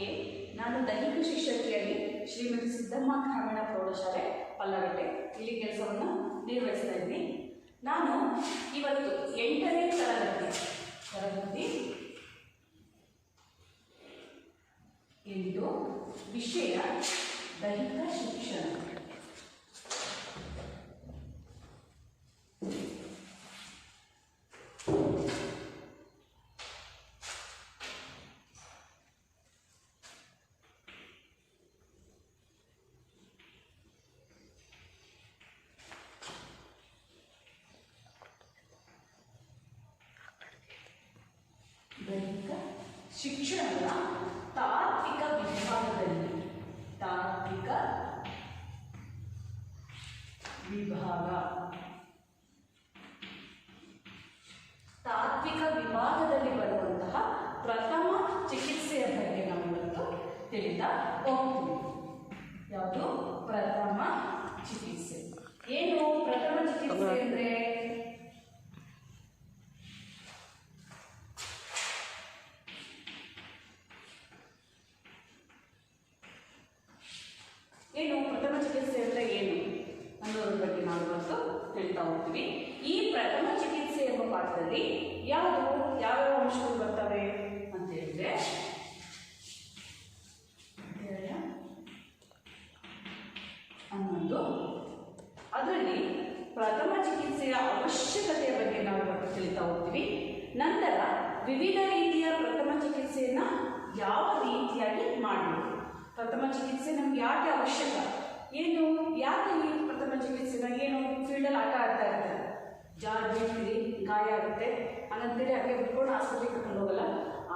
A. ನಾನು ದೈಹಿಕ ಶಿಕ್ಷಕಿಯಾಗಿ ಶ್ರೀಮತಿ ಸಿದ್ದಮ್ಮ ಗ್ರಾಮೀಣ ಪ್ರೌಢಶಾಲೆ ಪಲ್ಲಗಟ್ಟೆ ಇಲ್ಲಿ ಕೆಲಸವನ್ನು ನಿರ್ವಹಿಸ್ತಾ ಇದ್ದೀನಿ. ನಾನು ಇವತ್ತು 8ನೇ ತರಗತಿ ಎಂದು ವಿಷಯ ದೈಹಿಕ ಶಿಕ್ಷಣ. ದೈಹಿಕ ಶಿಕ್ಷಣದ ತಾತ್ವಿಕ ವಿಭಾಗದಲ್ಲಿ ತಾತ್ವಿಕ ವಿಭಾಗದಲ್ಲಿ ಬರುವಂತಹ ಪ್ರಥಮ ಚಿಕಿತ್ಸೆಯ ಬಗ್ಗೆ ನಾವು ಇವತ್ತು ತಿಳಿತಾ ಹೋಗ್ತೀವಿ. ಯಾವುದು ಪ್ರಥಮ ಚಿಕಿತ್ಸೆ? ಏನು ಪ್ರಥಮ ಚಿಕಿತ್ಸೆ ಅಂದ್ರೆ? ಏನು ಪ್ರಥಮ ಚಿಕಿತ್ಸೆ ಅಂದರೆ ಏನು ಅನ್ನೋದ್ರ ಬಗ್ಗೆ ನಾವು ಇವತ್ತು ತಿಳಿತಾ ಹೋಗ್ತೀವಿ. ಈ ಪ್ರಥಮ ಚಿಕಿತ್ಸೆ ಎಂಬ ಪಾಠದಲ್ಲಿ ಯಾವ ಅಂಶಗಳು ಬರ್ತವೆ ಅಂತ ಹೇಳಿದ್ರೆ, ಅನ್ನೊಂದು ಅದರಲ್ಲಿ ಪ್ರಥಮ ಚಿಕಿತ್ಸೆಯ ಅವಶ್ಯಕತೆಯ ಬಗ್ಗೆ ನಾವು ಇವತ್ತು ತಿಳಿತಾ ಹೋಗ್ತೀವಿ. ನಂತರ ವಿವಿಧ ರೀತಿಯ ಪ್ರಥಮ ಚಿಕಿತ್ಸೆಯನ್ನ ಯಾವ ರೀತಿಯಾಗಿ ಮಾಡಬೇಕು, ಪ್ರಥಮ ಚಿಕಿತ್ಸೆ ನಮ್ಗೆ ಯಾಕೆ ಅವಶ್ಯಕ, ಏನು ಯಾಕೆ ಈ ಪ್ರಥಮ ಚಿಕಿತ್ಸೆನ, ಏನು ಫೀಲ್ಡಲ್ಲಿ ಆಟ ಆಡ್ತಾ ಇರ್ತಾರೆ, ಜಾರ್ ಬೀಳ್ತೀರಿ, ಗಾಯ ಆಗುತ್ತೆ, ಹಾಗಂತೇಳಿ ಹಾಗೆ ಬಿಟ್ಕೊಂಡು ಆಸ್ಪತ್ರೆಗೆ ಕರ್ಕೊಂಡು ಹೋಗಲ್ಲ.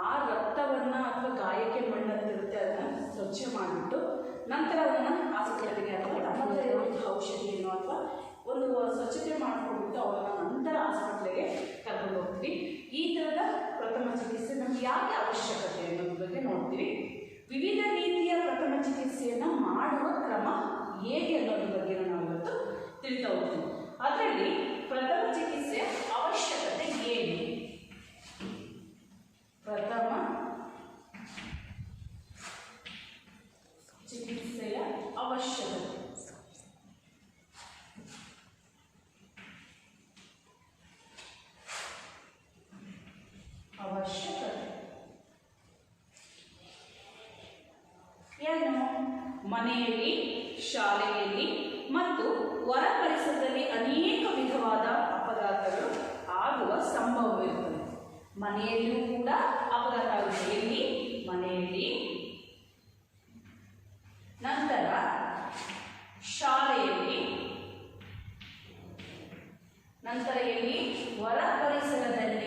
ಆ ರಕ್ತವನ್ನು ಅಥವಾ ಗಾಯಕ್ಕೆ ಮಣ್ಣಂತಿರುತ್ತೆ ಅದನ್ನು ಸ್ವಚ್ಛ ಮಾಡಿಬಿಟ್ಟು ನಂತರ ಅದನ್ನು ಆಸ್ಪತ್ರೆಗೆ ಅಥವಾ ನಮ್ಮದೇ ಇರುವಂತಹ ಔಷಧಿಯನ್ನು ಅಥವಾ ಒಂದು ಸ್ವಚ್ಛತೆ ಮಾಡಿಕೊಂಡ್ಬಿಟ್ಟು ಅವರನ್ನು ನಂತರ ಆಸ್ಪತ್ರೆಗೆ ಕರ್ಕೊಂಡು ಹೋಗ್ತೀವಿ. ಈ ಥರದ ಪ್ರಥಮ ಚಿಕಿತ್ಸೆ ನಮ್ಗೆ ಯಾಕೆ ಅವಶ್ಯಕತೆ ಅನ್ನೋದ್ರ ಬಗ್ಗೆ ನೋಡ್ತೀವಿ. ವಿವಿಧ ರೀತಿಯ ಪ್ರಥಮ ಚಿಕಿತ್ಸೆಯನ್ನು ಮಾಡುವ ಕ್ರಮ ಹೇಗೆ ಅನ್ನೋದ್ರ ಬಗ್ಗೆ ನಾವು ಇವತ್ತು ತಿಳಿತಾ ಹೋಗ್ತೀವಿ. ಅದರಲ್ಲಿ ಪ್ರಥಮ ಚಿಕಿತ್ಸೆಯ ಅವಶ್ಯಕತೆ ಏನು? ಪ್ರಥಮ ಚಿಕಿತ್ಸೆಯ ಅವಶ್ಯಕತೆ ಏನು? ಮನೆಯಲ್ಲಿ, ಶಾಲೆಯಲ್ಲಿ ಮತ್ತು ಹೊರ ಪರಿಸರದಲ್ಲಿ ಅನೇಕ ವಿಧವಾದ ಅಪಘಾತಗಳು ಆಗುವ ಸಂಭವವಿರುತ್ತದೆ. ಮನೆಯಲ್ಲಿಯೂ ಕೂಡ ಅಪಘಾತ ಆಗುತ್ತೆ. ಎಲ್ಲಿ? ಮನೆಯಲ್ಲಿ, ನಂತರ ಶಾಲೆಯಲ್ಲಿ, ನಂತರ ಎಲ್ಲಿ? ಹೊರ ಪರಿಸರದಲ್ಲಿ.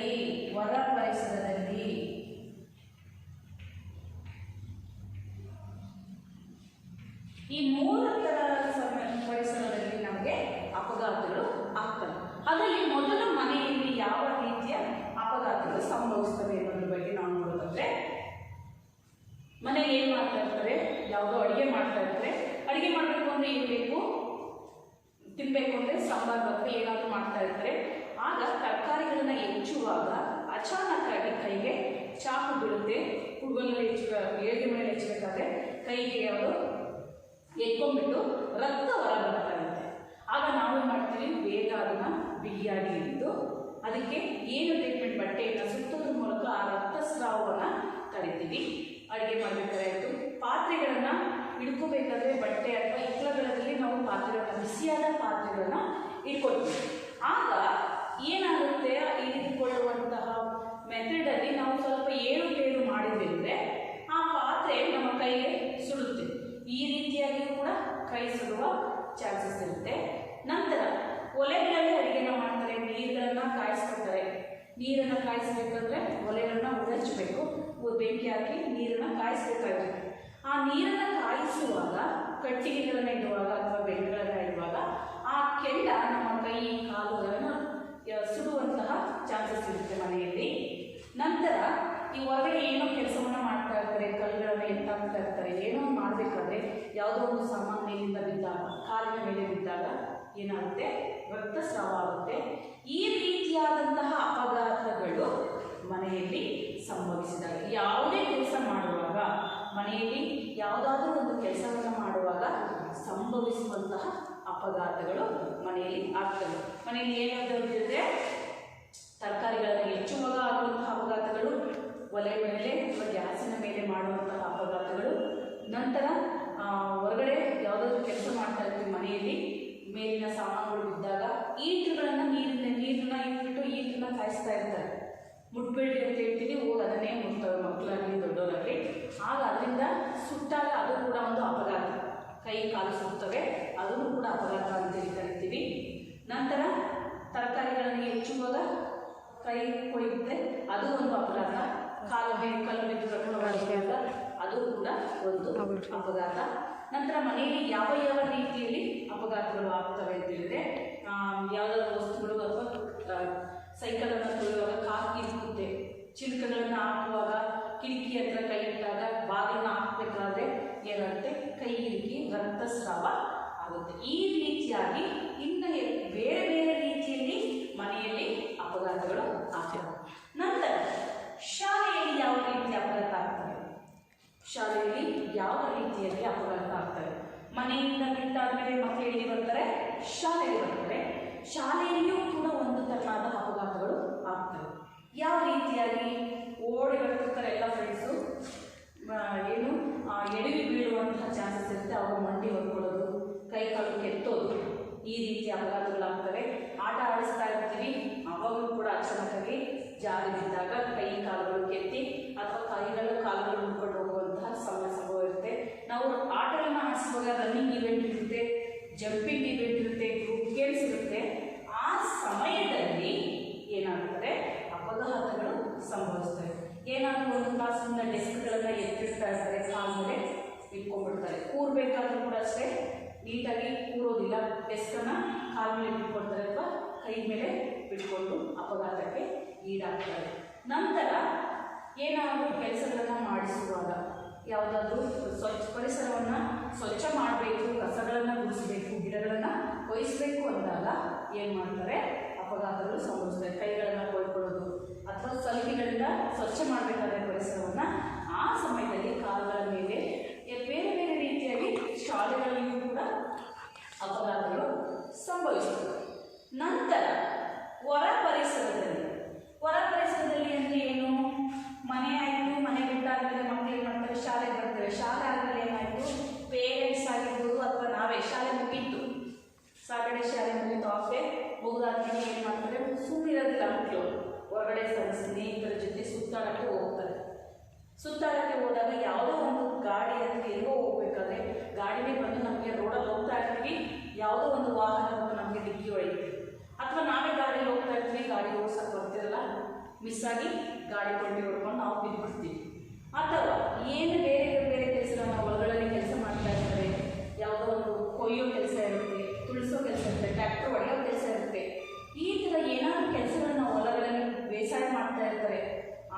ಈ 3 ಪರಿಸರದಲ್ಲಿ ನಮಗೆ ಅಪಘಾತಗಳು ಆಗ್ತವೆ. ಅದರಲ್ಲಿ ಮೊದಲು ಮನೆಯಲ್ಲಿ ಯಾವ ರೀತಿಯ ಅಪಘಾತಗಳು ಸಂಭವಿಸ್ತವೆ ಅನ್ನೋದ್ರ ಬಗ್ಗೆ ನಾವು ನೋಡೋದಾದ್ರೆ, ಮನೆಯಲ್ಲಿ ಏನು ಮಾಡ್ತಾ ಇರ್ತಾರೆ, ಯಾವುದೋ ಅಡುಗೆ ಮಾಡ್ತಾ ಇರ್ತಾರೆ. ಅಡುಗೆ ಮಾಡಬೇಕು ಅಂದರೆ ಏನು ಬೇಕು, ತಿನ್ನಬೇಕು ಅಂದರೆ ಸಾಂಬಾರು ಅಥವಾ ಏನಾದರೂ ಮಾಡ್ತಾ ಇರ್ತಾರೆ. ಆಗ ತರಕಾರಿಗಳನ್ನ ಹೆಚ್ಚುವಾಗ ಅಚಾನಕ್ಕಾಗಿ ಕೈಗೆ ಚಾಕು ಬೀಳುತ್ತೆ. ಹುಡುಗನಲ್ಲಿ ಏಳಿಗೆ ಮೇಲೆ ಹೆಚ್ಚಬೇಕಾದ್ರೆ ಕೈಗೆ ಯಾವುದು ಎತ್ಕೊಂಡ್ಬಿಟ್ಟು ರಕ್ತ ಹೊರ ಬರ್ತಾ ಇರುತ್ತೆ. ಆಗ ನಾವೇನು ಮಾಡ್ತೀವಿ, ಬೇಗ ಅದನ್ನು ಬಿಗಿಯಾಗಿ ಇದ್ದು ಅದಕ್ಕೆ ಏನು ಟ್ರೀಟ್ಮೆಂಟ್, ಬಟ್ಟೆಯನ್ನು ಸುತ್ತೋದ್ರ ಮೂಲಕ ಆ ರಕ್ತಸ್ರಾವವನ್ನು ತಡಿತೀವಿ. ಅಡುಗೆ ಮಾಡಬೇಕಾಯ್ತು, ಪಾತ್ರೆಗಳನ್ನು ಹಿಡ್ಕೋಬೇಕಾದ್ರೆ ಬಟ್ಟೆ ಅಥವಾ ಇಕ್ಕಳಗಳಲ್ಲಿ ನಾವು ಪಾತ್ರೆಗಳನ್ನ, ಬಿಸಿಯಾದ ಪಾತ್ರೆಗಳನ್ನ ಇಟ್ಕೊಳ್ತೀವಿ. ಆಗ ಏನಾಗುತ್ತೆ, ಹಿಡಿದುಕೊಳ್ಳುವಂತಹ ಮೆಥಡಲ್ಲಿ ನಾವು ಸ್ವಲ್ಪ ಏರುಪೇರು ಮಾಡಿದ್ವಿ ಅಂದರೆ ಆ ಪಾತ್ರೆ ನಮ್ಮ ಕೈಗೆ ಸುಡುತ್ತೆ. ಈ ರೀತಿಯಾಗಿಯೂ ಕೂಡ ಕೈ ಸುಡುವ ಚಾನ್ಸಸ್ ಇರುತ್ತೆ. ನಂತರ ಒಲೆಗಳಲ್ಲಿ ಅಡುಗೆನ ಮಾಡ್ತಾರೆ, ನೀರುಗಳನ್ನು ಕಾಯಿಸ್ಕೊಳ್ತಾರೆ. ನೀರನ್ನು ಕಾಯಿಸಬೇಕಂದ್ರೆ ಒಲೆಗಳನ್ನ ಉಡಚ್ಚಬೇಕು, ಬೆಂಕಿ ಹಾಕಿ ನೀರನ್ನು ಕಾಯಿಸಬೇಕಾಗುತ್ತೆ. ಆ ನೀರನ್ನು ಕಾಯಿಸುವಾಗ ಕಟ್ಟಿಗೆಗಳನ್ನು ಇಡುವಾಗ ಅಥವಾ ಬೆಂಕಿಗಳನ್ನು ಇಡುವಾಗ ಆ ಕೆಂಡ ನಮ್ಮ ಕೈ ಕಾಲುಗಳನ್ನು ಸುಡುವಂತಹ ಚಾನ್ಸಸ್ ಇರುತ್ತೆ ಮನೆಯಲ್ಲಿ. ನಂತರ ಈ ಹೊರಗಡೆ ಏನೋ ಕೆಲಸವನ್ನು ಮಾಡ್ತಾ ಇರ್ತಾರೆ, ಕಲ್ಲುಗಳನ್ನು ಎತ್ತಾಕ್ತಾ ಇರ್ತಾರೆ, ಏನೋ ಮಾಡಬೇಕಾದ್ರೆ ಯಾವುದೋ ಒಂದು ಸಾಮಾನು ಮೇಲಿಂದ ಬಿದ್ದಾಗ, ಕಾಲಿನ ಮೇಲೆ ಬಿದ್ದಾಗ ಏನಾಗುತ್ತೆ, ರಕ್ತಸ್ರಾವ ಆಗುತ್ತೆ. ಈ ರೀತಿಯಾದಂತಹ ಅಪಘಾತಗಳು ಮನೆಯಲ್ಲಿ ಸಂಭವಿಸಿದಾಗ, ಯಾವುದೇ ಕೆಲಸ ಮಾಡುವಾಗ ಯಾವುದಾದ್ರೂ ಒಂದು ಕೆಲಸವನ್ನು ಮಾಡುವಾಗ ಸಂಭವಿಸುವಂತಹ ಅಪಘಾತಗಳು ಮನೆಯಲ್ಲಿ ಆಗ್ತವೆ. ಮನೆಯಲ್ಲಿ ಏನಾದರೂ ಇದ್ದರೆ ತರಕಾರಿಗಳನ್ನು ಹೆಚ್ಚುವಾಗ ಆಗುವಂತಹ ಅಪಘಾತಗಳು, ಒಲೆ ಮೇಲೆ ಅಥವಾ ಗ್ಯಾಸಿನ ಮೇಲೆ ಮಾಡುವಂತಹ ಅಪಘಾತಗಳು, ನಂತರ ಹೊರಗಡೆ ಯಾವುದಾದ್ರೂ ಕೆಲಸ ಮಾಡ್ತಾ ಇರ್ತೀವಿ ಮನೆಯಲ್ಲಿ ಮೇಲಿನ ಸಾಮಾನುಗಳು ಬಿದ್ದಾಗ ಈಟುಗಳನ್ನು ನೀರನ್ನ ಇಟ್ಬಿಟ್ಟು ಈಟನ್ನ ಕಾಯಿಸ್ತಾ ಇರ್ತಾರೆ. ಮುಟ್ಬೇಡಿ ಅಂತ ಹೇಳ್ತೀವಿ, ಹೋಗಿ ಅದನ್ನೇ ಮುಟ್ತವೆ ಮಕ್ಕಳಾಗಲಿ ದೊಡ್ಡವರಾಗಲಿ. ಆಗ ಅದರಿಂದ ಸುಟ್ಟಾಗ ಅದು ಕೂಡ ಒಂದು ಅಪಘಾತ, ಕೈ ಕಾಲು ಸುತ್ತವೆ, ಅದನ್ನು ಕೂಡ ಅಪಘಾತ ಅಂತೇಳಿ ಕರಿತೀವಿ. ನಂತರ ತರಕಾರಿಗಳನ್ನು ಹೆಚ್ಚುವಾಗ ಕೈ ಕೊಯ್ಯುತ್ತೆ, ಅದು ಒಂದು ಅಪಘಾತ. ಕಲ್ಲು ಬಿದ್ದು ರಕ್ತ ಅದು ಕೂಡ ಒಂದು ಅಪಘಾತ. ನಂತರ ಮನೆಯಲ್ಲಿ ಯಾವ ಯಾವ ರೀತಿಯಲ್ಲಿ ಅಪಘಾತಗಳು ಆಗ್ತವೆ ಅಂತ ಹೇಳಿದ್ರೆ, ಯಾವುದಾದ್ರು ವಸ್ತುಗಳು ಅಥವಾ ಸೈಕಲನ್ನು ತೊಳೆಯುವಾಗ ಕಾಕಿ ಇರುತ್ತೆ, ಚಿಲಕಗಳನ್ನು ಹಾಕುವಾಗ ಕಿಟಕಿ ಹತ್ರ ಕೈ ಇಟ್ಟಾಗ ಬಾಗಿಲನ್ನ ಹಾಕಬೇಕಾದ್ರೆ ಏನಾಗುತ್ತೆ, ಕೈ ಇರುಕಿ ರಕ್ತಸ್ರಾವ ಆಗುತ್ತೆ. ಈ ರೀತಿಯಾಗಿ ಇನ್ನು ಬೇರೆ ಬೇರೆ ರೀತಿಯಲ್ಲಿ ಮನೆಯಲ್ಲಿ ಅಪಘಾತಗಳು ಆಗ್ತವೆ. ನಂತರ ಶಾಲೆಯಲ್ಲಿ ಯಾವ ರೀತಿ ಅಪಘಾತ ಆಗ್ತವೆ? ಶಾಲೆಯಲ್ಲಿ ಯಾವ ರೀತಿಯಲ್ಲಿ ಅಪಘಾತ ಆಗ್ತವೆ? ಮನೆಯಿಂದ ಬಿಟ್ಟಾದ್ಮೇಲೆ ಮಕ್ಕಳು ಎಲ್ಲಿ ಬರ್ತಾರೆ? ಶಾಲೆಗೆ ಬರ್ತಾರೆ. ಶಾಲೆಯಲ್ಲಿಯೂ ಕೂಡ ಒಂದು ತರನಾದ ಅಪಘಾತಗಳು ಆಗ್ತವೆ. ಯಾವ ರೀತಿಯಾಗಿ? ಓಡಿ ಬರ್ತಿರ್ತಾರೆ ಎಲ್ಲ ಫ್ರೆಂಡ್ಸು, ಏನು ಎಡವಿ ಬೀಳುವಂತಹ ಚಾನ್ಸಸ್ ಇರುತ್ತೆ, ಅವರು ಮಂಡಿ ಹೊರ್ಕೊಳ್ಳೋದು, ಕೈ ಕಾಲು ಕೆತ್ತೋದು, ಈ ರೀತಿ ಅಪಘಾತಗಳಾಗ್ತವೆ. ಆಟ ಆಡಿಸ್ತಾ ಇರ್ತೀವಿ, ಅವಾಗಲೂ ಕೂಡ ಅಚಾನಕ್ಕಾಗಿ ಜಾರಿ ಬಿದ್ದಾಗ ಕೈ ಕಾಲುಗಳು ಕೆತ್ತಿ ಅಥವಾ ಕಾಲುಗಳು ಮುಟ್ಕೊಂಡು ಹೋಗುವಂತಹ ಸಂಭವ ಇರುತ್ತೆ. ನಾವು ಆಟಗಳನ್ನ ಆಡಿಸುವಾಗ ರನ್ನಿಂಗ್ ಇವೆಂಟ್ ಇರುತ್ತೆ, ಜಂಪಿಂಗ್ ಇವೆಂಟ್ ಇರುತ್ತೆ, ಗ್ರೂಪ್ ಗೇಮ್ಸ್ ಇರುತ್ತೆ. ಆ ಸಮಯದಲ್ಲಿ ಏನಾಗ್ತದೆ? ಅಪಘಾತಗಳು ಸಂಭವಿಸ್ತವೆ. ಏನಾದರೂ ಒಂದು ಕ್ಲಾಸಿಂದ ಡೆಸ್ಕ್ಗಳನ್ನು ಎತ್ತಿರ್ತಾ ಇರ್ತಾರೆ, ಕಾಲ ಮೇಲೆ ಇಟ್ಕೊಂಡ್ಬಿಡ್ತಾರೆ. ಕೂರ್ಬೇಕಾದ್ರೂ ಕೂಡ ಅಷ್ಟೇ ನೀಟಾಗಿ ಕೂರೋದಿಲ್ಲ, ಡೆಸ್ಕನ್ನು ಕಾಲ ಮೇಲೆ ಬಿಟ್ಕೊಡ್ತಾರೆ ಅಥವಾ ಕೈ ಮೇಲೆ ಬಿಟ್ಕೊಂಡು ಅಪಘಾತಕ್ಕೆ ಈಡಾಗ್ತಾರೆ. ನಂತರ ಏನಾದರೂ ಕೆಲಸಗಳನ್ನು ಮಾಡಿಸುವಾಗ, ಯಾವುದಾದ್ರೂ ಪರಿಸರವನ್ನು ಸ್ವಚ್ಛ ಮಾಡಬೇಕು, ಕಸಗಳನ್ನು ಗುಡಿಸಬೇಕು, ಗಿಡಗಳನ್ನು ಕೊಯ್ಸಬೇಕು ಅಂದಾಗ ಏನು ಮಾಡ್ತಾರೆ? ಅಪಘಾತಗಳು ಸಂಭವಿಸ್ತವೆ. ಕೈಗಳನ್ನು ಕೊಯ್ಕೊಳ್ಳೋದು ಅಥವಾ ಸಲಿಗೆಗಳಿಂದ ಸ್ವಚ್ಛ ಮಾಡಬೇಕಾದ್ರೆ ಪರಿಸರವನ್ನು, ಆ ಸಮಯದಲ್ಲಿ ಕಾಲುಗಳ ಮೇಲೆ ಬೇರೆ ಬೇರೆ ರೀತಿಯಾಗಿ ಶಾಲೆಗಳಲ್ಲಿಯೂ ಕೂಡ ಅಪಘಾತಗಳು ಸಂಭವಿಸ್ತವೆ. ನಂತರ ಹೊರ ಪರಿಸರದಲ್ಲಿ ಅಂದರೆ ಏನು? ಮನೆ ಆಯಿತು, ಮನೆ ಬಿಟ್ಟಾದ್ಮೇಲೆ ಮಕ್ಕಳು ಏನು ಮಾಡ್ತಾರೆ? ಶಾಲೆಗೆ ಬರ್ತಾರೆ. ಶಾಲೆ ಆದಮೇಲೆ ಏನಾಯಿತು? ಪೇರೆಂಟ್ಸ್ ಆಗಿರ್ಬೋದು ಅಥವಾ ನಾವೇ ಶಾಲೆ ಮುಗಿತ್ತು, ಸಾಟರ್ಡೆ ಶಾಲೆ ಮುಗಿತು, ಆಫೆ ಮುಗಿದಾದ್ಮೇಲೆ ಏನು ಮಾಡ್ತಾರೆ? ಸುಮ್ಮನಿರೋದಿಲ್ಲ ಮಕ್ಕಳು, ಹೊರಗಡೆ ಸ್ನೇಹಿತರ ಜೊತೆ ಸುತ್ತಾಡಕ್ಕೆ ಹೋಗ್ತಾರೆ. ಸುತ್ತಾಡಕ್ಕೆ ಹೋದಾಗ ಯಾವುದೋ ಒಂದು ಗಾಡಿ ಅಥವಾ ಎಲ್ಲೋ ಹೋಗ್ಬೇಕಾದ್ರೆ ಗಾಡಿನೇ ಬಂದು ನಮಗೆ ರೋಡಲ್ಲಿ ಹೋಗ್ತಾ ಇರ್ತೀವಿ, ಯಾವುದೋ ಒಂದು ವಾಹನ ಬಂದು ನಮಗೆ ಡಿಕ್ಕಿ ಹೊಡೆಯುತ್ತೆ, ಅಥವಾ ನಾವೇ ಗಾಡಿಯಲ್ಲಿ ಹೋಗ್ತಾ ಇರ್ತೀವಿ, ಗಾಡಿ ಓಡಿಸೋಕೆ ಬರ್ತಿರಲ್ಲ, ಮಿಸ್ ಆಗಿ ಗಾಡಿ ಕೊಂಡಿ ಹೊಡ್ಕೊಂಡು ನಾವು ಬಿದ್ದುಬಿಡ್ತೀವಿ. ಅಥವಾ ಏನು ಬೇರೆ ಬೇರೆ ಕೆಲಸಗಳನ್ನ ಒಳಗಡೆ ಕೆಲಸ ಮಾಡ್ತಾ ಇರ್ತಾರೆ, ಯಾವುದೋ ಒಂದು ಕೊಯ್ಯೋ ಕೆಲಸ ಇರುತ್ತೆ, ತುಳಿಸೋ ಕೆಲಸ ಇರುತ್ತೆ, ಟ್ರ್ಯಾಕ್ಟರ್ ಹೊಡೆಯೋ ಕೆಲಸ ಇರುತ್ತೆ. ಈ ಥರ ಏನಾದರೂ ಕೆಲಸಗಳನ್ನ ಒಳಗಡೆ ಬೇಸಾಯ ಮಾಡ್ತಾ ಇರ್ತಾರೆ.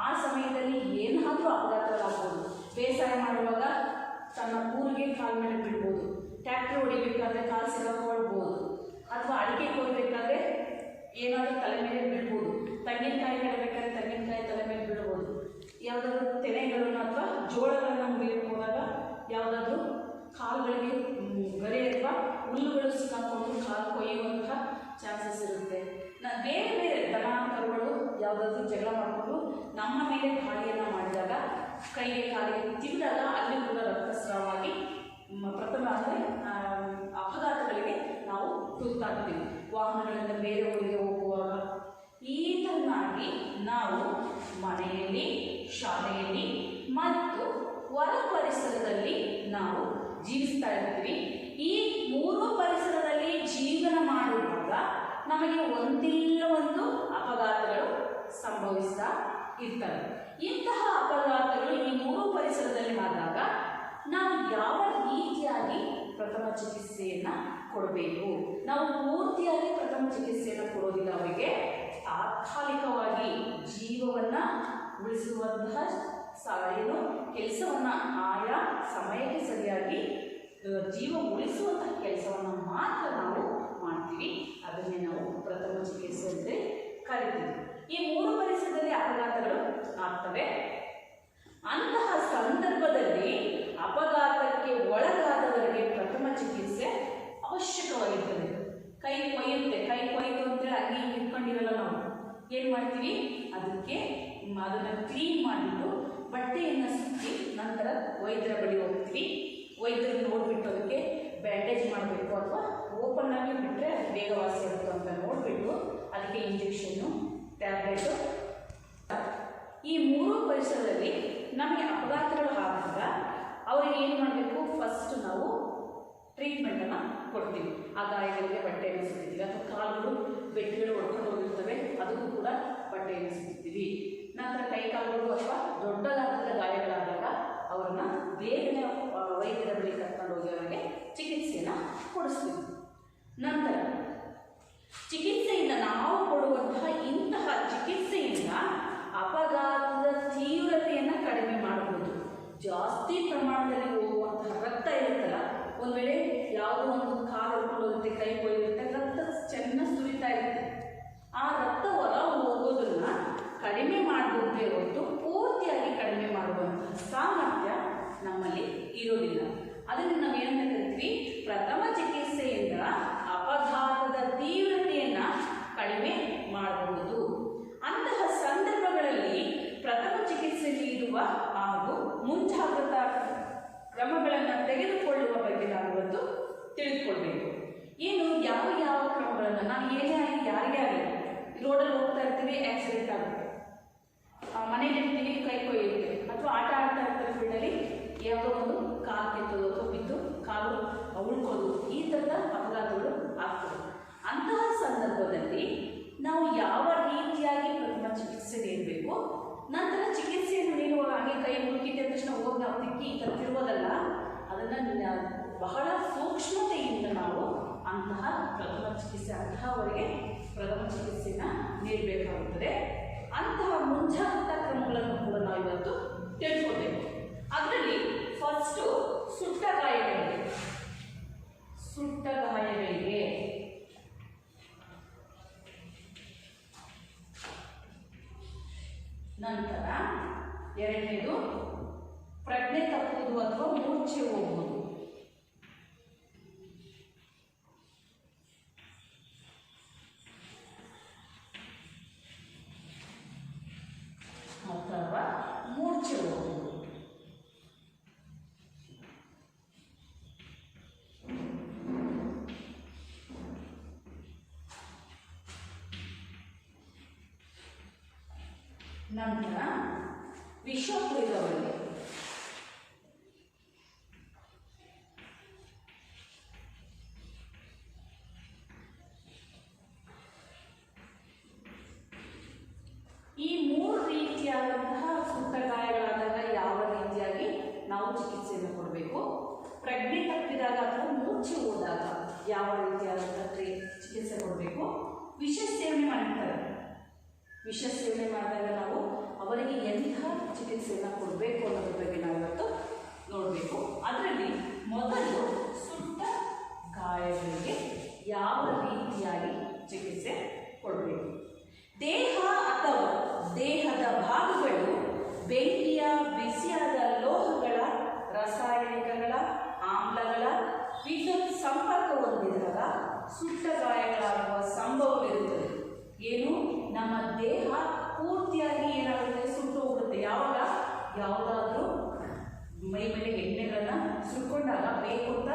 ಆ ಸಮಯದಲ್ಲಿ ಏನಾದರೂ ಅಪಘಾತಗಳಾಗ್ಬೋದು. ಬೇಸಾಯ ಮಾಡುವಾಗ ತನ್ನ ಕೂರಿಗೆ ಕಾಲ ಮೇಲೆ ಬಿಡ್ಬೋದು, ಟ್ರ್ಯಾಕ್ಟರ್ ಹೊಡಿಬೇಕಾದ್ರೆ ಕಾಲು ಸಿಗಾಕೊಳ್ಬೋದು, ಅಥವಾ ಅಡಿಕೆ ಕೊಯ್ಬೇಕಾದ್ರೆ ಏನಾದರೂ ತಲೆ ಮೇಲೆ ಬೀಳ್ಬೋದು, ತೆಂಗಿನಕಾಯಿ ಕಡಬೇಕಾದ್ರೆ ತೆಂಗಿನಕಾಯಿ ತಲೆ ಮೇಲೆ ಬೀಳ್ಬೋದು, ಯಾವುದಾದ್ರೂ ತೆನೆಗಳನ್ನು ಅಥವಾ ಜೋಳಗಳನ್ನು ಮುರಿಯಕ್ಕೆ ಹೋದಾಗ ಯಾವುದಾದ್ರೂ ಕಾಲುಗಳಿಗೆ ಗರಿ ಅಥವಾ ಹುಲ್ಲುಗಳು ಸಿಕ್ಕಾಕೊಂಡು ಕಾಲು ಕೊಯ್ಯುವಂಥ ಚಾನ್ಸಸ್ ಇರುತ್ತೆ. ಬೇರೆ ಬೇರೆ ದನ ಕರುಗಳು ಯಾವುದಾದ್ರೂ ಜಗಳ ಮಾಡಿಕೊಂಡು ನಮ್ಮ ಮೇಲೆ ದಾಳಿಯನ್ನು ಮಾಡಿದಾಗ, ಕೈಗೆ ಕಾಲಿಗೆ ತಿಂದಾಗ ಅಲ್ಲಿ ಕೂಡ ರಕ್ತಸ್ರಾವಾಗಿ ಪ್ರಥಮ ಅಂದರೆ ಅಪಘಾತಗಳಿಗೆ ನಾವು ತುತ್ತಾಗ್ತೀವಿ. ವಾಹನಗಳಿಂದ ಬೇರೆ ಊರಿಗೆ ಹೋಗುವಾಗ ಈ ಥರನಾಗಿ ನಾವು ಮನೆಯಲ್ಲಿ, ಶಾಲೆಯಲ್ಲಿ ಮತ್ತು ಹೊರ ಪರಿಸರದಲ್ಲಿ ನಾವು ಜೀವಿಸ್ತಾ ಇರ್ತೀವಿ. ಈ ಮೂರು ಪರಿಸರದಲ್ಲಿ ಜೀವನ ಮಾಡುವಾಗ ನಮಗೆ ಒಂದಿಲ್ಲ ಒಂದು ಅಪಘಾತಗಳು ಸಂಭವಿಸ್ತಾ ಇರ್ತವೆ. ಇಂತಹ ಅಪಘಾತಗಳು ಈ ಮೂರು ಪರಿಸರದಲ್ಲಿ ಆದಾಗ ನಾವು ಯಾವ ರೀತಿಯಾಗಿ ಪ್ರಥಮ ಚಿಕಿತ್ಸೆಯನ್ನು ಕೊಡಬೇಕು? ನಾವು ಪೂರ್ತಿಯಾಗಿ ಪ್ರಥಮ ಚಿಕಿತ್ಸೆಯನ್ನು ಕೊಡೋದಿಲ್ಲ, ಅವರಿಗೆ ತಾತ್ಕಾಲಿಕವಾಗಿ ಜೀವವನ್ನು ಉಳಿಸುವಂತಹ ಏನು ಕೆಲಸವನ್ನು ಆಯಾ ಸಮಯಕ್ಕೆ ಸರಿಯಾಗಿ ಜೀವ ಉಳಿಸುವಂತಹ ಕೆಲಸವನ್ನು ಮಾತ್ರ ನಾವು ಮಾಡ್ತೀವಿ. ಅದನ್ನೇ ನಾವು ಪ್ರಥಮ ಚಿಕಿತ್ಸೆ ಅಂತ ಕರಿತೀವಿ. ಈ ಮೂರು ಪರಿಸರದಲ್ಲಿ ಅಪಘಾತಗಳು ಆಗ್ತವೆ. ಅಂತಹ ಸಂದರ್ಭದಲ್ಲಿ ಅಪಘಾತ ಆಗಿ ಇಟ್ಕೊಂಡಿರಲ್ಲ ನಾವು, ಏನು ಮಾಡ್ತೀವಿ ಅದಕ್ಕೆ ಅದನ್ನು ಕ್ಲೀನ್ ಮಾಡಿಬಿಟ್ಟು ಬಟ್ಟೆಯನ್ನು ಸುತ್ತಿ ನಂತರ ವೈದ್ಯರ ಬಳಿ ಹೋಗ್ತೀವಿ. ವೈದ್ಯರು ನೋಡಿಬಿಟ್ಟು ಅದಕ್ಕೆ ಬ್ಯಾಂಡೇಜ್ ಮಾಡಬೇಕು ಅಥವಾ ಓಪನ್ ಆಗಿ ಬಿಟ್ಟರೆ ಅದು ಬೇಗ ವಾಸಿ ಆಗುತ್ತೋ ಅಂತ ನೋಡಿಬಿಟ್ಟು ಅದಕ್ಕೆ ಇಂಜೆಕ್ಷನ್ನು, ಟ್ಯಾಬ್ಲೆಟು. ಈ ಮೂರೂ ಪರಿಸರದಲ್ಲಿ ನಮಗೆ ಅಪಘಾತಗಳು ಆದಾಗ ಅವರಿಗೆ ಏನು ಮಾಡಬೇಕು, ಫಸ್ಟ್ ನಾವು ಟ್ರೀಟ್ಮೆಂಟನ್ನು ಕೊಡ್ತೀವಿ. ಆ ಗಾಯಗಳಿಗೆ ಬಟ್ಟೆಯನ್ನು ಸುತ್ತೀವಿ, ಅಥವಾ ಕಾಲುಗಳು ಬೆಟ್ಟಗಳು ಹೊಡ್ಕೊಂಡು ಹೋಗಿರ್ತವೆ ಅದಕ್ಕೂ ಕೂಡ ಬಟ್ಟೆಯನ್ನು ಸುತ್ತೀವಿ. ನಂತರ ಕೈ ಕಾಲುಗಳು ಅಥವಾ ದೊಡ್ಡ ಗಾತ್ರದ ಗಾಯಗಳಾದಾಗ ಅವರನ್ನು ಬೇಗನೆ ವೈದ್ಯರ ಬಳಿ ಕರ್ಕೊಂಡು ಹೋಗಿ ಅವರಿಗೆ ಚಿಕಿತ್ಸೆಯನ್ನು ಕೊಡಿಸ್ತೀವಿ. ನಂತರ ಚಿಕಿತ್ಸೆಯಿಂದ ನಾವು ಕೊಡುವಂತಹ ಇಂತಹ ಚಿಕಿತ್ಸೆಯಿಂದ ಅಪಘಾತದ ತೀವ್ರತೆಯನ್ನು ಕಡಿಮೆ ಮಾಡಬಹುದು. ಜಾಸ್ತಿ ಪ್ರಮಾಣದಲ್ಲಿ ಹೋಗುವಂತಹ ರಕ್ತ ಇರುತ್ತಲ್ಲ, ಒಂದು ವೇಳೆ ಯಾವುದೋ ಒಂದು ಕಾಲು ಹೊಡ್ಕೊಳ್ಳೋರುತ್ತೆ, ಕೈ ಕೊಯ್ದಿರುತ್ತೆ, ರಕ್ತ ಚೆನ್ನಾಗಿ ಸುರಿತಾ ಇರುತ್ತೆ. ಆ ರಕ್ತ ಹೊರ ಹೋಗೋದನ್ನ ಕಡಿಮೆ ಮಾಡಬಹುದೇ ಹೊರತು ಪೂರ್ತಿಯಾಗಿ ಕಡಿಮೆ ಮಾಡುವಂತಹ ಸಾಮರ್ಥ್ಯ ನಮ್ಮಲ್ಲಿ ಇರೋದಿಲ್ಲ. ಅದನ್ನು ನಾವು ಏನಂತ ಕರಿತೀವಿ, ಪ್ರಥಮ ಚಿಕಿತ್ಸೆಯಿಂದ ಅಪಘಾತದ ತೀವ್ರತೆಯನ್ನು ಕಡಿಮೆ ಮಾಡಬಹುದು. ಅಂತಹ ಸಂದರ್ಭಗಳಲ್ಲಿ ಪ್ರಥಮ ಚಿಕಿತ್ಸೆ ನೀಡುವ ಹಾಗೂ ಮುಂಜಾಗ್ರತಾ ಕ್ರಮಗಳನ್ನು ತೆಗೆದುಕೊಳ್ಳುವ ಬಗ್ಗೆ ನಾವು ಇವತ್ತು ತಿಳಿದುಕೊಳ್ಬೇಕು. ಏನು ಯಾವ ಯಾವ ಕ್ರಮಗಳನ್ನು, ನಾವು ಏನೇ ಆಗಲಿ ಯಾರಿಗೇ ಆಗಲಿ, ರೋಡಲ್ಲಿ ಹೋಗ್ತಾ ಇರ್ತೀವಿ, ಆಕ್ಸಿಡೆಂಟ್ ಆಗುತ್ತೆ, ಮನೇಲಿ ಇರ್ತೀವಿ, ಕೈ ಕೊಯ್ಯುತ್ತೆ, ಅಥವಾ ಆಟ ಆಡ್ತಾ ಇರ್ತಾರೆ ಫೀಲ್ಡಲ್ಲಿ ಯಾವುದೋ ಒಂದು ಕಾಲು ಕೆತ್ತೋದು ಅಥವಾ ಬಿದ್ದು ಕಾಲು ಉಳ್ಕೋದು, ಈ ಥರದ ಅಪಘಾತಗಳು ಆಗ್ತವೆ. ಅಂತಹ ಸಂದರ್ಭದಲ್ಲಿ ನಾವು ಯಾವ ರೀತಿಯಾಗಿ ಪ್ರಥಮ ಚಿಕಿತ್ಸೆ ನೀಡಬೇಕು, ನಂತರ ಚಿಕಿತ್ಸೆಯನ್ನು ನೀಡುವಾಗ ಹಾಗೆ ಕೈ ಮುಳುಕಿದ ತಕ್ಷಣ ಹೋಗಿ ನಾವು ತಿಕ್ಕಿ ಈ ಥರ ತಿರುವುದಲ್ಲ, ಅದನ್ನು ಬಹಳ ಸೂಕ್ಷ್ಮತೆಯಿಂದ ನಾವು ಅಂತಹ ಪ್ರಥಮ ಚಿಕಿತ್ಸೆ ಅಂತಹವರಿಗೆ ಪ್ರಥಮ ಚಿಕಿತ್ಸೆಯನ್ನು ನೀಡಬೇಕಾಗುತ್ತದೆ. ಅಂತಹ ಮುಂಜಾಗ್ರತಾ ಕ್ರಮಗಳನ್ನು ಕೂಡ ನಾವು ಇವತ್ತು ತಿಳ್ಕೊಳ್ಬೇಕು. ಅದರಲ್ಲಿ ಫಸ್ಟು ಸುಟ್ಟ ಗಾಯಗಳಿಗೆ ನಂತರ ಎರಡನೇದು ಪ್ರಜ್ಞೆ ತಪ್ಪುವುದು ಅಥವಾ ಮೂರ್ಛೆ ಹೋಗುವುದು. ಅಥವಾ ಮೂರ್ಛೆ ಹೋಗುವುದು. ನಂತರ ವಿಷ ಕುಡಿದವರಿಗೆ ಈ ಮೂರು ರೀತಿಯಾದಂತಹ ಸುಟ್ಟ ಗಾಯಗಳಾದಾಗ ಯಾವ ರೀತಿಯಾಗಿ ನಾವು ಚಿಕಿತ್ಸೆಯನ್ನು ಕೊಡಬೇಕು, ಪ್ರಜ್ಞೆ ತಪ್ಪಿದಾಗ ಅಥವಾ ಮೂರ್ಛೆ ಹೋದಾಗ ಯಾವ ರೀತಿಯಾದಂತಹ ಚಿಕಿತ್ಸೆ ಕೊಡಬೇಕು, ವಿಷ ಸೇವನೆ ಮಾಡಿರ್ತಾರೆ, ವಿಷ ಸೇವನೆ ಮಾಡಿದಾಗ ನಾವು ಅವರಿಗೆ ಎಂಥ ಚಿಕಿತ್ಸೆಯನ್ನು ಕೊಡಬೇಕು ಅನ್ನೋದ್ರ ಬಗ್ಗೆ ನಾವು ಇವತ್ತು ನೋಡಬೇಕು. ಅದರಲ್ಲಿ ಮೊದಲು ಸುಟ್ಟ ಗಾಯಗಳಿಗೆ ಯಾವ ರೀತಿಯಾಗಿ ಚಿಕಿತ್ಸೆ ಕೊಡಬೇಕು. ದೇಹ ಅಥವಾ ದೇಹದ ಭಾಗಗಳು ಬೆಂಕಿಯ ಬಿಸಿಯಾದ ಲೋಹಗಳ, ರಾಸಾಯನಿಕಗಳ, ಆಮ್ಲಗಳ ವಿದ್ಯುತ್ ಸಂಪರ್ಕ ಹೊಂದಿದಾಗ ಸುಟ್ಟ ಗಾಯಗಳಾಗುವ ಸಂಭವವಿರುತ್ತದೆ. ಏನು, ನಮ್ಮ ದೇಹ ಪೂರ್ತಿಯಾಗಿ ಏನಾಗುತ್ತೆ, ಸುಟ್ಟು ಹೋಗುತ್ತೆ. ಯಾವಾಗ ಯಾವುದಾದ್ರೂ ಮೈ ಮೇಲೆ ಎಣ್ಣೆಗಳನ್ನು ಸುಟ್ಕೊಂಡಾಗ, ಬೇಕು ಅಂತ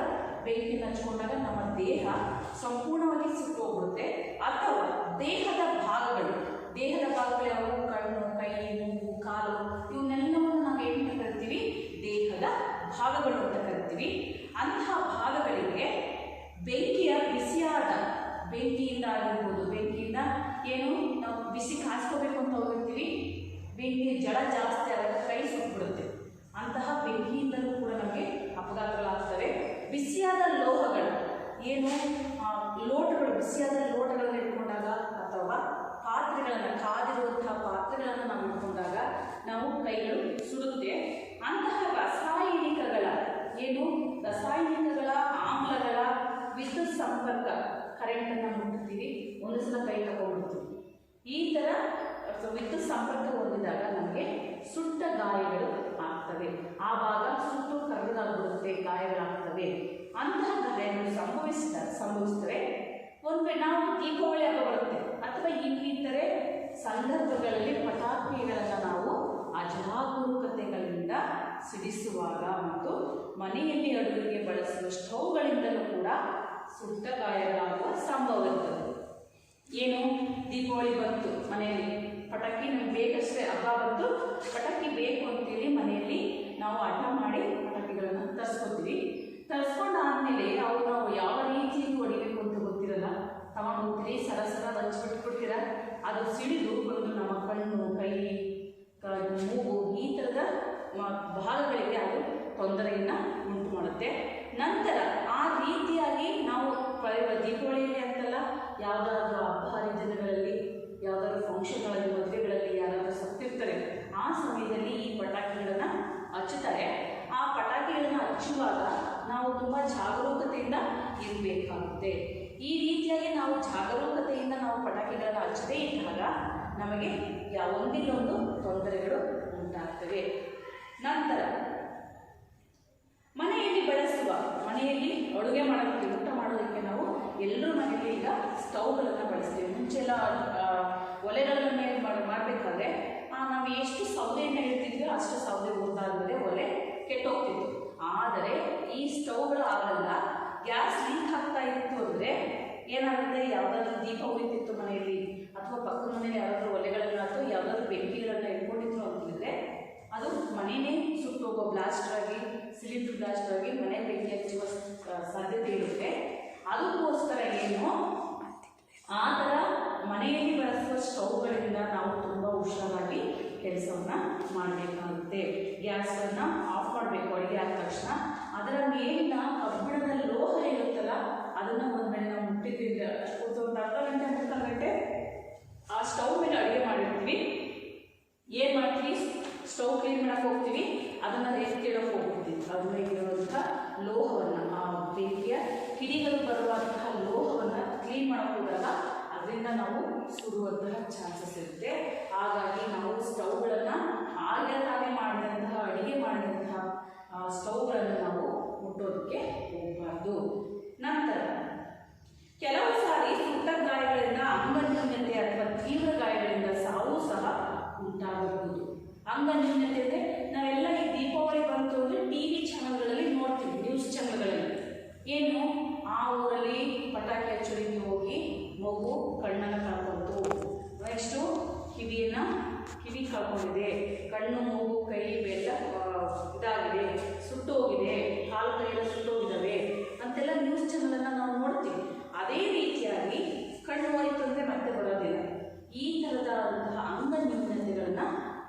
ಬೆಂಕಿ ಹಚ್ಕೊಂಡಾಗ ನಮ್ಮ ದೇಹ ಸಂಪೂರ್ಣವಾಗಿ ಸುಟ್ಟು ಹೋಗ್ಬಿಡುತ್ತೆ. ಅಥವಾ ದೇಹದ ಭಾಗಗಳು ಯಾವುವು, ಕಣ್ಣು, ಕೈ, ಮೂಗು, ಕಾಲು, ಇವನ್ನೆಲ್ಲವನ್ನು ನಾವು ಏನಂತ ಕರಿತೀವಿ, ದೇಹದ ಭಾಗಗಳು ಅಂತ ಕರಿತೀವಿ. ಅಂತಹ ಭಾಗಗಳಿಗೆ ಬೆಂಕಿಯ ಬಿಸಿಯಾದ, ಬೆಂಕಿಯಿಂದ ಆಗಿರ್ಬೋದು, ಬೆಂಕಿಯಿಂದ ಏನು ನಾವು ಬಿಸಿ ಕಾಯಿಸ್ಕೋಬೇಕು ಅಂತ ಹೋಗಿರ್ತೀವಿ, ಬೆಂಕಿ ಜಳ ಜಾಸ್ತಿ ಆದಾಗ ಕೈ ಸುಟ್ಬಿಡುತ್ತೆ. ಅಂತಹ ಬೆಂಕಿಯಿಂದಲೂ ಕೂಡ ನಮಗೆ ಅಪಘಾತಗಳಾಗ್ತವೆ. ಬಿಸಿಯಾದ ಲೋಹಗಳು, ಏನು ಲೋಟಗಳು, ಬಿಸಿಯಾದ ಲೋಟಗಳನ್ನು ಇಟ್ಕೊಂಡಾಗ ಅಥವಾ ಪಾತ್ರೆಗಳನ್ನು, ಕಾದಿರುವಂತಹ ಪಾತ್ರೆಗಳನ್ನು ನಾವು ಇಟ್ಕೊಂಡಾಗ ನಾವು ಕೈಗಳು ಸುಡುತ್ತೆ. ಅಂತಹ ರಾಸಾಯನಿಕಗಳ, ಏನು ರಾಸಾಯನಿಕಗಳ, ಆಮ್ಲಗಳ ವಿದ್ಯುತ್ ಸಂಪರ್ಕ, ಕರೆಂಟನ್ನು ಮುಟ್ಟುತ್ತೀವಿ, ಒಂದು ಸಲ ಕೈ ತಗೊಂಡ್ಬಿಡ್ತೀವಿ. ಈ ಥರ ವಿದ್ಯುತ್ ಸಂಪರ್ಕ ಹೊಂದಿದಾಗ ನಮಗೆ ಸುಟ್ಟ ಗಾಯಗಳು ಆಗ್ತವೆ. ಆ ಭಾಗ ಸುಟ್ಟು ಕರಗಾಗ್ಬಿಡುತ್ತೆ, ಗಾಯಗಳಾಗ್ತವೆ. ಅಂತಹ ಗಾಯಗಳು ಸಂಭವಿಸ್ತವೆ. ಒಂದು ನಾವು ದೀಪಾವಳಿ ಹಬ್ಬ ಬರುತ್ತೆ, ಅಥವಾ ಇನ್ನಿತರೆ ಸಂದರ್ಭಗಳಲ್ಲಿ ಪಟಾಕಿಗಳನ್ನು ನಾವು ಅಜಾಗರೂಕತೆಗಳಿಂದ ಸಿಡಿಸುವಾಗ ಮತ್ತು ಮನೆಯಲ್ಲಿ ಅಡುಗೆಗೆ ಬಳಸುವ ಸ್ಟವ್ಗಳಿಂದಲೂ ಕೂಡ ಸುಟ್ಟ ಗಾಯಗಳಾಗುವ ಸಂಭವ ಇರ್ತದೆ. ಏನು, ದೀಪಾವಳಿ ಬಂತು, ಮನೆಯಲ್ಲಿ ಪಟಾಕಿ ನಮ್ಗೆ ಬೇಕಷ್ಟೇ, ಹಬ್ಬ ಬಂತು ಪಟಾಕಿ ಬೇಕು ಅಂತೇಳಿ ಮನೆಯಲ್ಲಿ ನಾವು ಹಠ ಮಾಡಿ ಪಟಾಕಿಗಳನ್ನು ತರಿಸ್ಕೊತೀವಿ. ತರಿಸ್ಕೊಂಡಾದ್ಮೇಲೆ ಅವು ನಾವು ಯಾವ ರೀತಿಯಲ್ಲಿ ಹೊಡಿಬೇಕು ಅಂತ ಗೊತ್ತಿರಲ್ಲ, ತಗೊಂಡು ಹೋಗ್ತೀರಿ, ಸರ ಹಚ್ಬಿಟ್ಬಿಡ್ತೀರ, ಅದು ಸಿಡಿದು ಬಂದು ನಮ್ಮ ಕಣ್ಣು, ಕೈ, ಮೂಗು ಈ ಥರದ ಭಾಗಗಳಿಗೆ ಅದು ತೊಂದರೆಯನ್ನು ಉಂಟು ಮಾಡುತ್ತೆ. ನಂತರ ಆ ರೀತಿಯಾಗಿ ನಾವು ದೀಪಾವಳಿಯಲ್ಲಿ ಅಂತಲ್ಲ, ಯಾವುದಾದ್ರೂ ಹಬ್ಬ ಹರಿದಿನಗಳಲ್ಲಿ, ಯಾವುದಾದ್ರೂ ಫಂಕ್ಷನ್ಗಳಲ್ಲಿ, ಮದುವೆಗಳಲ್ಲಿ ಯಾರಾದರೂ ಸತ್ತಿರ್ತಾರೆ, ಆ ಸಮಯದಲ್ಲಿ ಈ ಪಟಾಕಿಗಳನ್ನು ಹಚ್ಚುತ್ತಾರೆ. ಆ ಪಟಾಕಿಗಳನ್ನು ಹಚ್ಚುವಾಗ ನಾವು ತುಂಬ ಜಾಗರೂಕತೆಯಿಂದ ಇರಬೇಕಾಗುತ್ತೆ. ಈ ರೀತಿಯಾಗಿ ನಾವು ಜಾಗರೂಕತೆಯಿಂದ ನಾವು ಪಟಾಕಿಗಳನ್ನು ಹಚ್ಚದೇ ಇದ್ದಾಗ ನಮಗೆ ಒಂದಿಲ್ಲೊಂದು ತೊಂದರೆಗಳು ಉಂಟಾಗ್ತವೆ. ನಂತರ ಮನೆಯಲ್ಲಿ ಮನೆಯಲ್ಲಿ ಅಡುಗೆ ಮಾಡೋದಕ್ಕೆ, ಊಟ ಮಾಡೋದಕ್ಕೆ ನಾವು ಎಲ್ಲರೂ ಮನೆಯಲ್ಲಿ ಈಗ ಸ್ಟವ್ಗಳನ್ನು ಬಳಸ್ತೀವಿ. ಮುಂಚೆಲ್ಲ ಒಲೆಗಳ ಮೇಲೆ ಮಾಡಬೇಕಾದ್ರೆ ನಾವು ಎಷ್ಟು ಸೌದೆಯನ್ನು ಇಡ್ತಿದ್ವಿ ಅಷ್ಟು ಸೌದೆ ಉರಿದಾದ್ಮೇಲೆ ಒಲೆ ಕೆಟ್ಟೋಗ್ತಿತ್ತು. ಆದರೆ ಈ ಸ್ಟವ್ಗಳು ಆಗಲ್ಲ. ಗ್ಯಾಸ್ ಲೀಕ್ ಆಗ್ತಾ ಇತ್ತು ಅಂದರೆ ಏನಾಗುತ್ತೆ, ಯಾವುದಾದ್ರೂ ದೀಪ ಉರಿತಿತ್ತು ಮನೆಯಲ್ಲಿ ಅಥವಾ ಪಕ್ಕದ ಮನೆಯಲ್ಲಿ ಯಾರಾದರೂ ಒಲೆಗಳನ್ನು ಅಥವಾ ಯಾವುದಾದ್ರೂ ಬೆಂಕಿಗಳನ್ನು ಇಟ್ಕೊಂಡಿದ್ರು ಅಂತಂದರೆ ಅದು ಮನೆಯೇ ಸುಟ್ಟೋಗೋ ಬ್ಲಾಸ್ಟ್ ಆಗಿ, ಸಿಲಿಂಡರ್ ಬ್ಲಾಸ್ಟ್ ಆಗಿ ಮನೆ ಬೆಂಕಿ ಹಚ್ಚುವ ಸಾಧ್ಯತೆ ಇರುತ್ತೆ. ಅದಕ್ಕೋಸ್ಕರ ಏನು, ಆ ಥರ ಮನೆಯಲ್ಲಿ ಬಳಸುವ ಸ್ಟವ್ಗಳಿಂದ ನಾವು ತುಂಬ ಹುಷಾರಾಗಿ ಕೆಲಸವನ್ನು ಮಾಡಬೇಕಾಗುತ್ತೆ. ಗ್ಯಾಸನ್ನು ಆಫ್ ಮಾಡಬೇಕು ಅಡುಗೆ ಆದ ತಕ್ಷಣ. ಅದರ ಮೇಲಿನ ಕಬ್ಬಿಣದ ಲೋಹ ಇರುತ್ತಲ್ಲ, ಅದನ್ನು ಒಂದು ವೇಳೆ ನಾವು ಮುಟ್ಟಿದ್ರಿಂದ ಒಂದು ಅರ್ಧ ಗಂಟೆ, ಮುಕ್ಕಾಲು ಗಂಟೆ ಆ ಸ್ಟವ್ ಮೇಲೆ ಅಡುಗೆ ಮಾಡಿರ್ತೀವಿ. ಏನು ಮಾಡ್ತೀವಿ, ಸ್ಟವ್ ಕ್ಲೀನ್ ಮಾಡೋಕ್ಕೆ ಹೋಗ್ತೀವಿ, ಅದನ್ನು ಎತ್ತಿಡೋಕೆ ಹೋಗ್ತೀವಿ. ಅದ್ರ ಮೇಲಿರುವಂಥ ಲೋಹವನ್ನು, ಆ ಬೆಂಕಿಯ ಕಿಡಿಗಳು ಬರುವಂತಹ ಲೋಹವನ್ನು ಕ್ಲೀನ್ ಮಾಡೋಕೆ ಹೋದಾಗ ಅದರಿಂದ ನಾವು ಸುಡುವಂತಹ ಚಾನ್ಸಸ್ ಇರುತ್ತೆ. ಹಾಗಾಗಿ ನಾವು ಸ್ಟವ್ಗಳನ್ನು ತಾವೇ ಮಾಡಿದಂತಹ, ಅಡುಗೆ ಮಾಡಿದಂತಹ ಸ್ಟವ್ಗಳನ್ನು ನಾವು ಮುಟ್ಟೋದಕ್ಕೆ ಹೋಗಬಾರ್ದು. ನಂತರ ಕೆಲವು ಸಾರಿ ಸುಟ್ಟ ಗಾಯಗಳಿಂದ ಅಂಗನ್ಯೂನ್ಯತೆ ಅಥವಾ ತೀವ್ರ ಗಾಯಗಳಿಂದ ಸಾವು ಸಹ ಉಂಟಾಗಬಹುದು. ಅಂಗನ್ಯೂನ್ಯತೆ ಅಂದರೆ ನಾವೆಲ್ಲ ಈ ದೀಪಾವಳಿ ಬಂತು ಅಂದರೆ ಟಿವಿ ಚಾನಲ್ಗಳಲ್ಲಿ ನೋಡ್ತೀವಿ, ನ್ಯೂಸ್ ಚಾನಲ್ಗಳಲ್ಲಿ. ಏನು, ಆ ಊರಲ್ಲಿ ಪಟಾಕಿ ಹಚ್ಚೋರಿಗೆ ಹೋಗಿ ಮಗು ಕಣ್ಣನ್ನು ಕಳ್ಕೊಳ್ತು, ನೆಕ್ಸ್ಟು ಕಿವಿ ಕಳ್ಕೊಂಡಿದೆ, ಕಣ್ಣು, ಮೂಗು, ಕೈ ಎಲ್ಲ ಇದಾಗಿದೆ, ಸುಟ್ಟೋಗಿದೆ, ಕಾಲು ಕೈಯೆಲ್ಲ ಸುಟ್ಟೋಗಿದ್ದಾವೆ ಅಂತೆಲ್ಲ ನ್ಯೂಸ್ ಚಾನಲನ್ನು ನಾವು ನೋಡ್ತೀವಿ. ಅದೇ ರೀತಿಯಾಗಿ ಕಣ್ಣು ಹೋಯಿತು ಅಂದರೆ ಮತ್ತೆ ಬರೋದಿಲ್ಲ. ಈ ಥರದಂತಹ ಅಂಗನ್ಯೂನ್ಯತೆಗಳನ್ನು,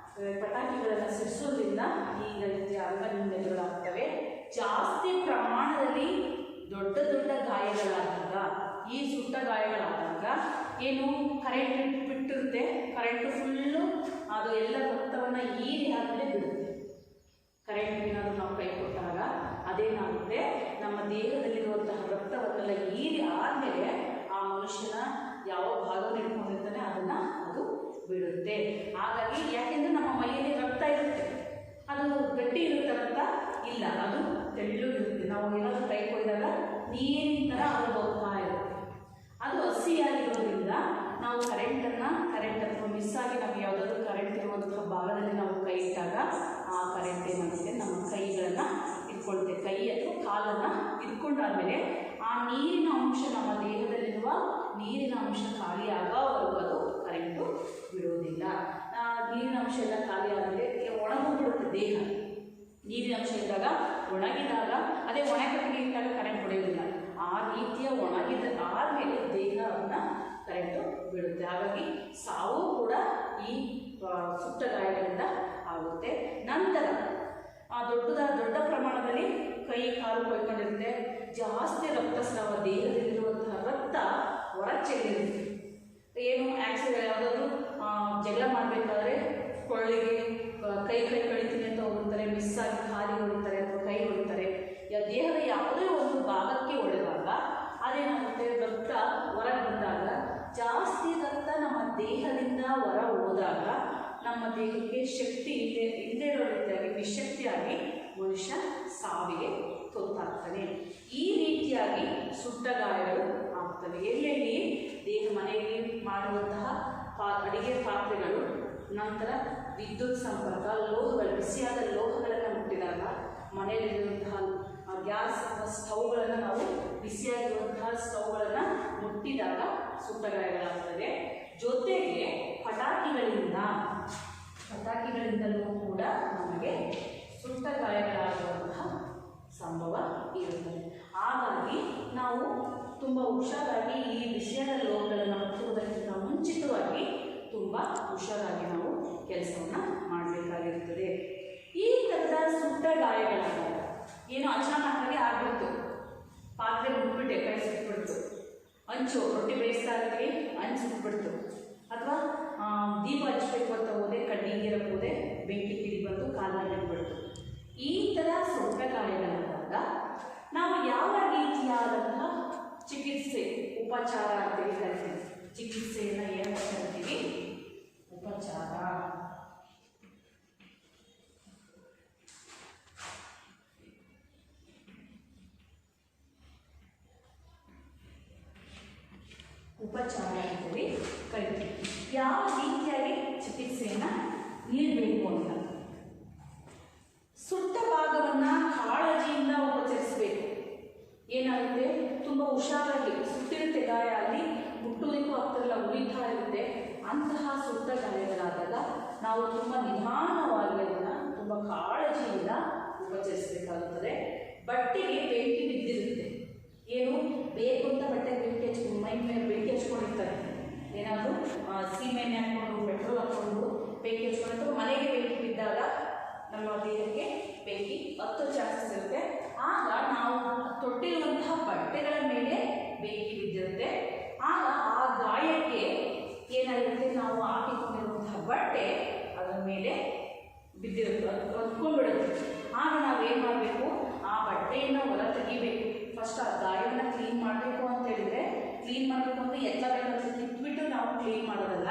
ಪಟಾಕಿಗಳನ್ನು ಸಿಡಿಸೋದ್ರಿಂದ ಈ ರೀತಿಯ ಅಂಗನ್ಯೂನ್ಯತೆಗಳಾಗ್ತವೆ. ಜಾಸ್ತಿ ಪ್ರಮಾಣದಲ್ಲಿ ದೊಡ್ಡ ದೊಡ್ಡ ಗಾಯಗಳಾದಾಗ, ಈ ಸುಟ್ಟ ಗಾಯಗಳಾದಾಗ ಏನು, ಕರೆಂಟ್ ಬಿಟ್ಟಿರುತ್ತೆ, ಕರೆಂಟು ಫುಲ್ಲು ಅದು ಎಲ್ಲ ರಕ್ತವನ್ನು ಹೀರಿ ಆದಮೇಲೆ ಬಿಡುತ್ತೆ. ಕರೆಂಟ್ ಏನಾದರೂ ನಾವು ಕೈ ಕೊಟ್ಟಾಗ ಅದೇನಾಗುತ್ತೆ, ನಮ್ಮ ದೇಹದಲ್ಲಿರುವಂತಹ ರಕ್ತವನ್ನೆಲ್ಲ ಹೀರಿ ಆದಮೇಲೆ ಆ ಮನುಷ್ಯನ ಯಾವ ಭಾಗವನ್ನು ಇಟ್ಕೊಂಡಿರ್ತಾನೆ ಅದನ್ನು ಅದು ಬಿಡುತ್ತೆ. ಹಾಗಾಗಿ ಯಾಕೆಂದರೆ ನಮ್ಮ ಮೈಯಲ್ಲಿ ರಕ್ತ ಇರುತ್ತೆ, ಅದು ಗಟ್ಟಿ ಇರುತ್ತೆ, ರಕ್ತ ಇಲ್ಲ, ಅದು ತೆಳ್ಳಗಿರುತ್ತೆ. ನಾವು ಏನಾದರೂ ಕೈ ಕೊಯ್ದಾಗ ನೀರಿನ ಥರ ಅದು ಹೋಗ್ತಾ ಇರುತ್ತೆ. ಅದು ಹಸಿಯಾಗಿರೋದ್ರಿಂದ ನಾವು ಕರೆಂಟ್ ಅಥವಾ ಮಿಸ್ ಆಗಿ ನಾವು ಯಾವುದಾದ್ರೂ ಕರೆಂಟ್ ಇರುವಂತಹ ಭಾಗದಲ್ಲಿ ನಾವು ಕೈ ಇಟ್ಟಾಗ ಆ ಕರೆಂಟ್ ಏನಾಗುತ್ತೆ, ನಮ್ಮ ಕೈಗಳನ್ನು ಇಟ್ಕೊಳುತ್ತೆ. ಕೈ ಅಥವಾ ಕಾಲನ್ನು ಇಟ್ಕೊಂಡಾದ್ಮೇಲೆ ಆ ನೀರಿನ ಅಂಶ, ನಮ್ಮ ದೇಹದಲ್ಲಿರುವ ನೀರಿನ ಅಂಶ ಖಾಲಿ ಆಗೋವರೆಗೂ ಅದು ಕರೆಂಟು ಬಿಡೋದಿಲ್ಲ. ನೀರಿನ ಅಂಶ ಎಲ್ಲ ಖಾಲಿ ಆದಮೇಲೆ ಒಣಗೋಗ್ಬಿಡುತ್ತೆ ದೇಹ. ನೀರಿನ ಅಂಶ ಇದ್ದಾಗ ಒಣಗಿದಾಗ, ಅದೇ ಒಣ ಕಟ್ಟಿಗೆ ಇಟ್ಟಾಗ ಕರೆಂಟ್ ಹೊಡೆಯೋದಿಲ್ಲ. ಆ ರೀತಿಯ ಒಣಗಿದ ಆದಮೇಲೆ ದೇಹವನ್ನು ಕರೆಂಟು ಬಿಡುತ್ತೆ. ಹಾಗಾಗಿ ಸಾವು ಕೂಡ ಈ ಸುಟ್ಟ ಗಾಯಗಳಿಂದ ಆಗುತ್ತೆ. ನಂತರ ದೊಡ್ಡ ಪ್ರಮಾಣದಲ್ಲಿ ಕೈ ಕಾಲು ಕೊಯ್ಕೊಂಡಿರುತ್ತೆ, ಜಾಸ್ತಿ ರಕ್ತಸ್ರಾವ, ದೇಹದಲ್ಲಿರುವಂತಹ ರಕ್ತ ಹೊರ ಚೆಲ್ಲಿರುತ್ತೆ. ಏನು, ಆಕ್ಸಿಡೆಂಟ್ ಯಾವುದಾದ್ರೂ ಜಗಳ ಮಾಡಬೇಕಾದ್ರೆ ಕೊಳ್ಳಿಗೆ ಕೈ ಕಳಿತೀನಿ ಅಂತ ಹೋಗ್ತಾರೆ, ಮಿಸ್ ಆಗಿ ಕಾಲಿಗೆ ಹೊಡಿತಾರೆ ಅಥವಾ ಕೈ ಹೊಡಿತಾರೆ. ದೇಹದ ಯಾವುದೇ ಒಂದು ಭಾಗಕ್ಕೆ ಹೊಡೆದಾಗ ಅದೇನಾಗುತ್ತೆ, ರಕ್ತ ಹೊರಗೆ ಬಂದಾಗ, ಜಾಸ್ತಿ ರಕ್ತ ನಮ್ಮ ದೇಹದಿಂದ ಹೊರ ಹೋದಾಗ ನಮ್ಮ ದೇಹಕ್ಕೆ ಶಕ್ತಿ ಇಲ್ಲದೇ ಇರೋ ರೀತಿಯಾಗಿ ನಿಶಕ್ತಿಯಾಗಿ ಮನುಷ್ಯ ಸಾವಿಗೆ ತುತ್ತಾಗ್ತಾನೆ. ಈ ರೀತಿಯಾಗಿ ಸುಟ್ಟ ಗಾಯಗಳು ಆಗ್ತವೆ. ಆಗ್ತವೆ. ಎಲ್ಲೆಲ್ಲಿ ದೇಹ ಮನೆಯಲ್ಲಿ ಮಾಡುವಂತಹ ಅಡಿಗೆ ಪಾತ್ರೆಗಳು, ನಂತರ ವಿದ್ಯುತ್ ಸಂಪರ್ಕ, ಲೋಹಗಳು, ಬಿಸಿಯಾದ ಲೋಹಗಳನ್ನು ಮುಟ್ಟಿದಾಗ, ಮನೆಯಲ್ಲಿರುವಂತಹ ಗ್ಯಾಸ್ ಅಥವಾ ಸ್ಟವ್ಗಳನ್ನು ನಾವು ಬಿಸಿಯಾಗಿರುವಂತಹ ಸ್ಟವ್ಗಳನ್ನು ಮುಟ್ಟಿದಾಗ ಸುಟ್ಟ ಗಾಯಗಳಾಗ್ತದೆ. ಜೊತೆಗೆ ಪಟಾಕಿಗಳಿಂದಲೂ ಕೂಡ ನಮಗೆ ಸುಟ್ಟ ಗಾಯಗಳಾಗುವಂತಹ ಸಂಭವ ಇರುತ್ತದೆ. ಹಾಗಾಗಿ ನಾವು ತುಂಬ ಹುಷಾರಾಗಿ ಈ ವಿಷಯದ ಲೋಹಗಳನ್ನು ಮುಟ್ಟುವುದಕ್ಕಿಂತ ಮುಂಚಿತವಾಗಿ ತುಂಬ ಹುಷಾರಾಗಿ ನಾವು ಕೆಲಸವನ್ನು ಮಾಡಬೇಕಾಗಿರುತ್ತದೆ. ಈ ಥರದ ಸುಟ್ಟ ಗಾಯಗಳಾದಾಗ ಏನೋ ಅಚಾನಕ್ಕಾಗಿ ಆಗ್ಬಿಡ್ತು, ಪಾತ್ರೆ ಮುಟ್ಬಿಟ್ಟೆ, ಕೈ ಸುಟ್ಬಿಡ್ತು, ಹಂಚು ರೊಟ್ಟಿ ಬೇಯಿಸ್ತಾ ಇರ್ತೀವಿ, ಹಂಚು ಸುಟ್ಬಿಡ್ತು, ಅಥವಾ ದೀಪ ಹಚ್ಚಬೇಕು ಅಂತ ಹೋದೆ, ಕಡ್ಡಿಗಿರಕ್ಕೆ ಹೋದೆ, ಬೆಂಕಿ ಕಿಡಿ ಬಂದು ಕಾಲಲ್ಲಿ ಬಿಟ್ಬಿಡ್ತು. ಈ ಥರ ಸುಟ್ಟ ಗಾಯಗಳಾದಾಗ ನಾವು ಯಾವ ರೀತಿಯಾದಂತಹ ಚಿಕಿತ್ಸೆ, ಉಪಚಾರ ಅಂತೇಳಿ ಕರಿತೀವಿ. ಚಿಕಿತ್ಸೆಯನ್ನು ಏನಂತ ಕರಿತೀವಿ? ಉಪಚಾರ. ಉಪಚಾರ ಅಂತೇಳಿ ಕರಿತೀವಿ. ಯಾವ ರೀತಿಯಾಗಿ ಚಿಕಿತ್ಸೆಯನ್ನು ನೀಡಬೇಕು ಅಂತ, ಸುಟ್ಟ ಭಾಗವನ್ನು ಕಾಳಜಿಯಿಂದ ಉಪಚರಿಸಬೇಕು. ಏನಾಗುತ್ತೆ, ತುಂಬ ಹುಷಾರಾಗಿ ಸುಟ್ಟಿರುತ್ತೆ ಗಾಯ, ಅಲ್ಲಿ ಮುಟ್ಟುವುದಕ್ಕೂ ಆಗ್ತಿರಲ್ಲ, ಉರಿತಾ ಇರುತ್ತೆ. ಅಂತಹ ಸುಟ್ಟ ಗಾಯಗಳಾದಾಗ ನಾವು ತುಂಬ ನಿಧಾನವಾಗಿ ಅದನ್ನು ತುಂಬ ಕಾಳಜಿಯಿಂದ ಉಪಚರಿಸಬೇಕಾಗುತ್ತದೆ. ಬಟ್ಟೆಗೆ ಬೆಂಕಿ ಬಿದ್ದಿರುತ್ತೆ, ಏನು ಬೇಕು ಅಂತ ಬಟ್ಟೆ ಬೆಂಕಿ ಹಚ್ಕೊಂಡು, ಮೈ ಮೇಲೆ ಬೆಂಕಿ ಹಚ್ಕೊಂಡಿರ್ತಾರೆ, ಏನಾದರೂ ಸೀಮೆಣ್ಣೆ ಹಾಕ್ಕೊಂಡು, ಪೆಟ್ರೋಲ್ ಹಾಕ್ಕೊಂಡು ಬೆಂಕಿ ಹಚ್ಕೊಂಡು, ಮನೆಗೆ ಬೆಂಕಿ ಬಿದ್ದಾಗ ನಮ್ಮ ದೇಹಕ್ಕೆ ಬೆಂಕಿ ಹತ್ತೋ ಚಾನ್ಸಸ್ ಇರುತ್ತೆ. ಆಗ ನಾವು ತೊಟ್ಟಿರುವಂತಹ ಬಟ್ಟೆಗಳ ಮೇಲೆ ಬೆಂಕಿ ಬಿದ್ದಿರುತ್ತೆ. ಆಗ ಆ ಗಾಯಕ್ಕೆ ಏನಾಗಿರುತ್ತೆ, ನಾವು ಹಾಕಿಕೊಂಡಿರುವಂತಹ ಬಟ್ಟೆ ಅದರ ಮೇಲೆ ಬಿದ್ದಿರುತ್ತೆ, ಹೊತ್ಕೊಂಡ್ಬಿಡುತ್ತೆ. ಆಗ ನಾವೇನು ಮಾಡಬೇಕು, ಆ ಬಟ್ಟೆಯನ್ನು ಹೊರ ತೆಗಿಬೇಕು. ಫಸ್ಟ್ ಆ ಗಾಯವನ್ನು ಕ್ಲೀನ್ ಮಾಡಬೇಕು ಅಂತ ಹೇಳಿದರೆ, ಕ್ಲೀನ್ ಮಾಡಬೇಕು ಅಂತ ಎತ್ತಬೇಕಂತ ಕಿತ್ಬಿಟ್ಟು ನಾವು ಕ್ಲೀನ್ ಮಾಡೋದಲ್ಲ,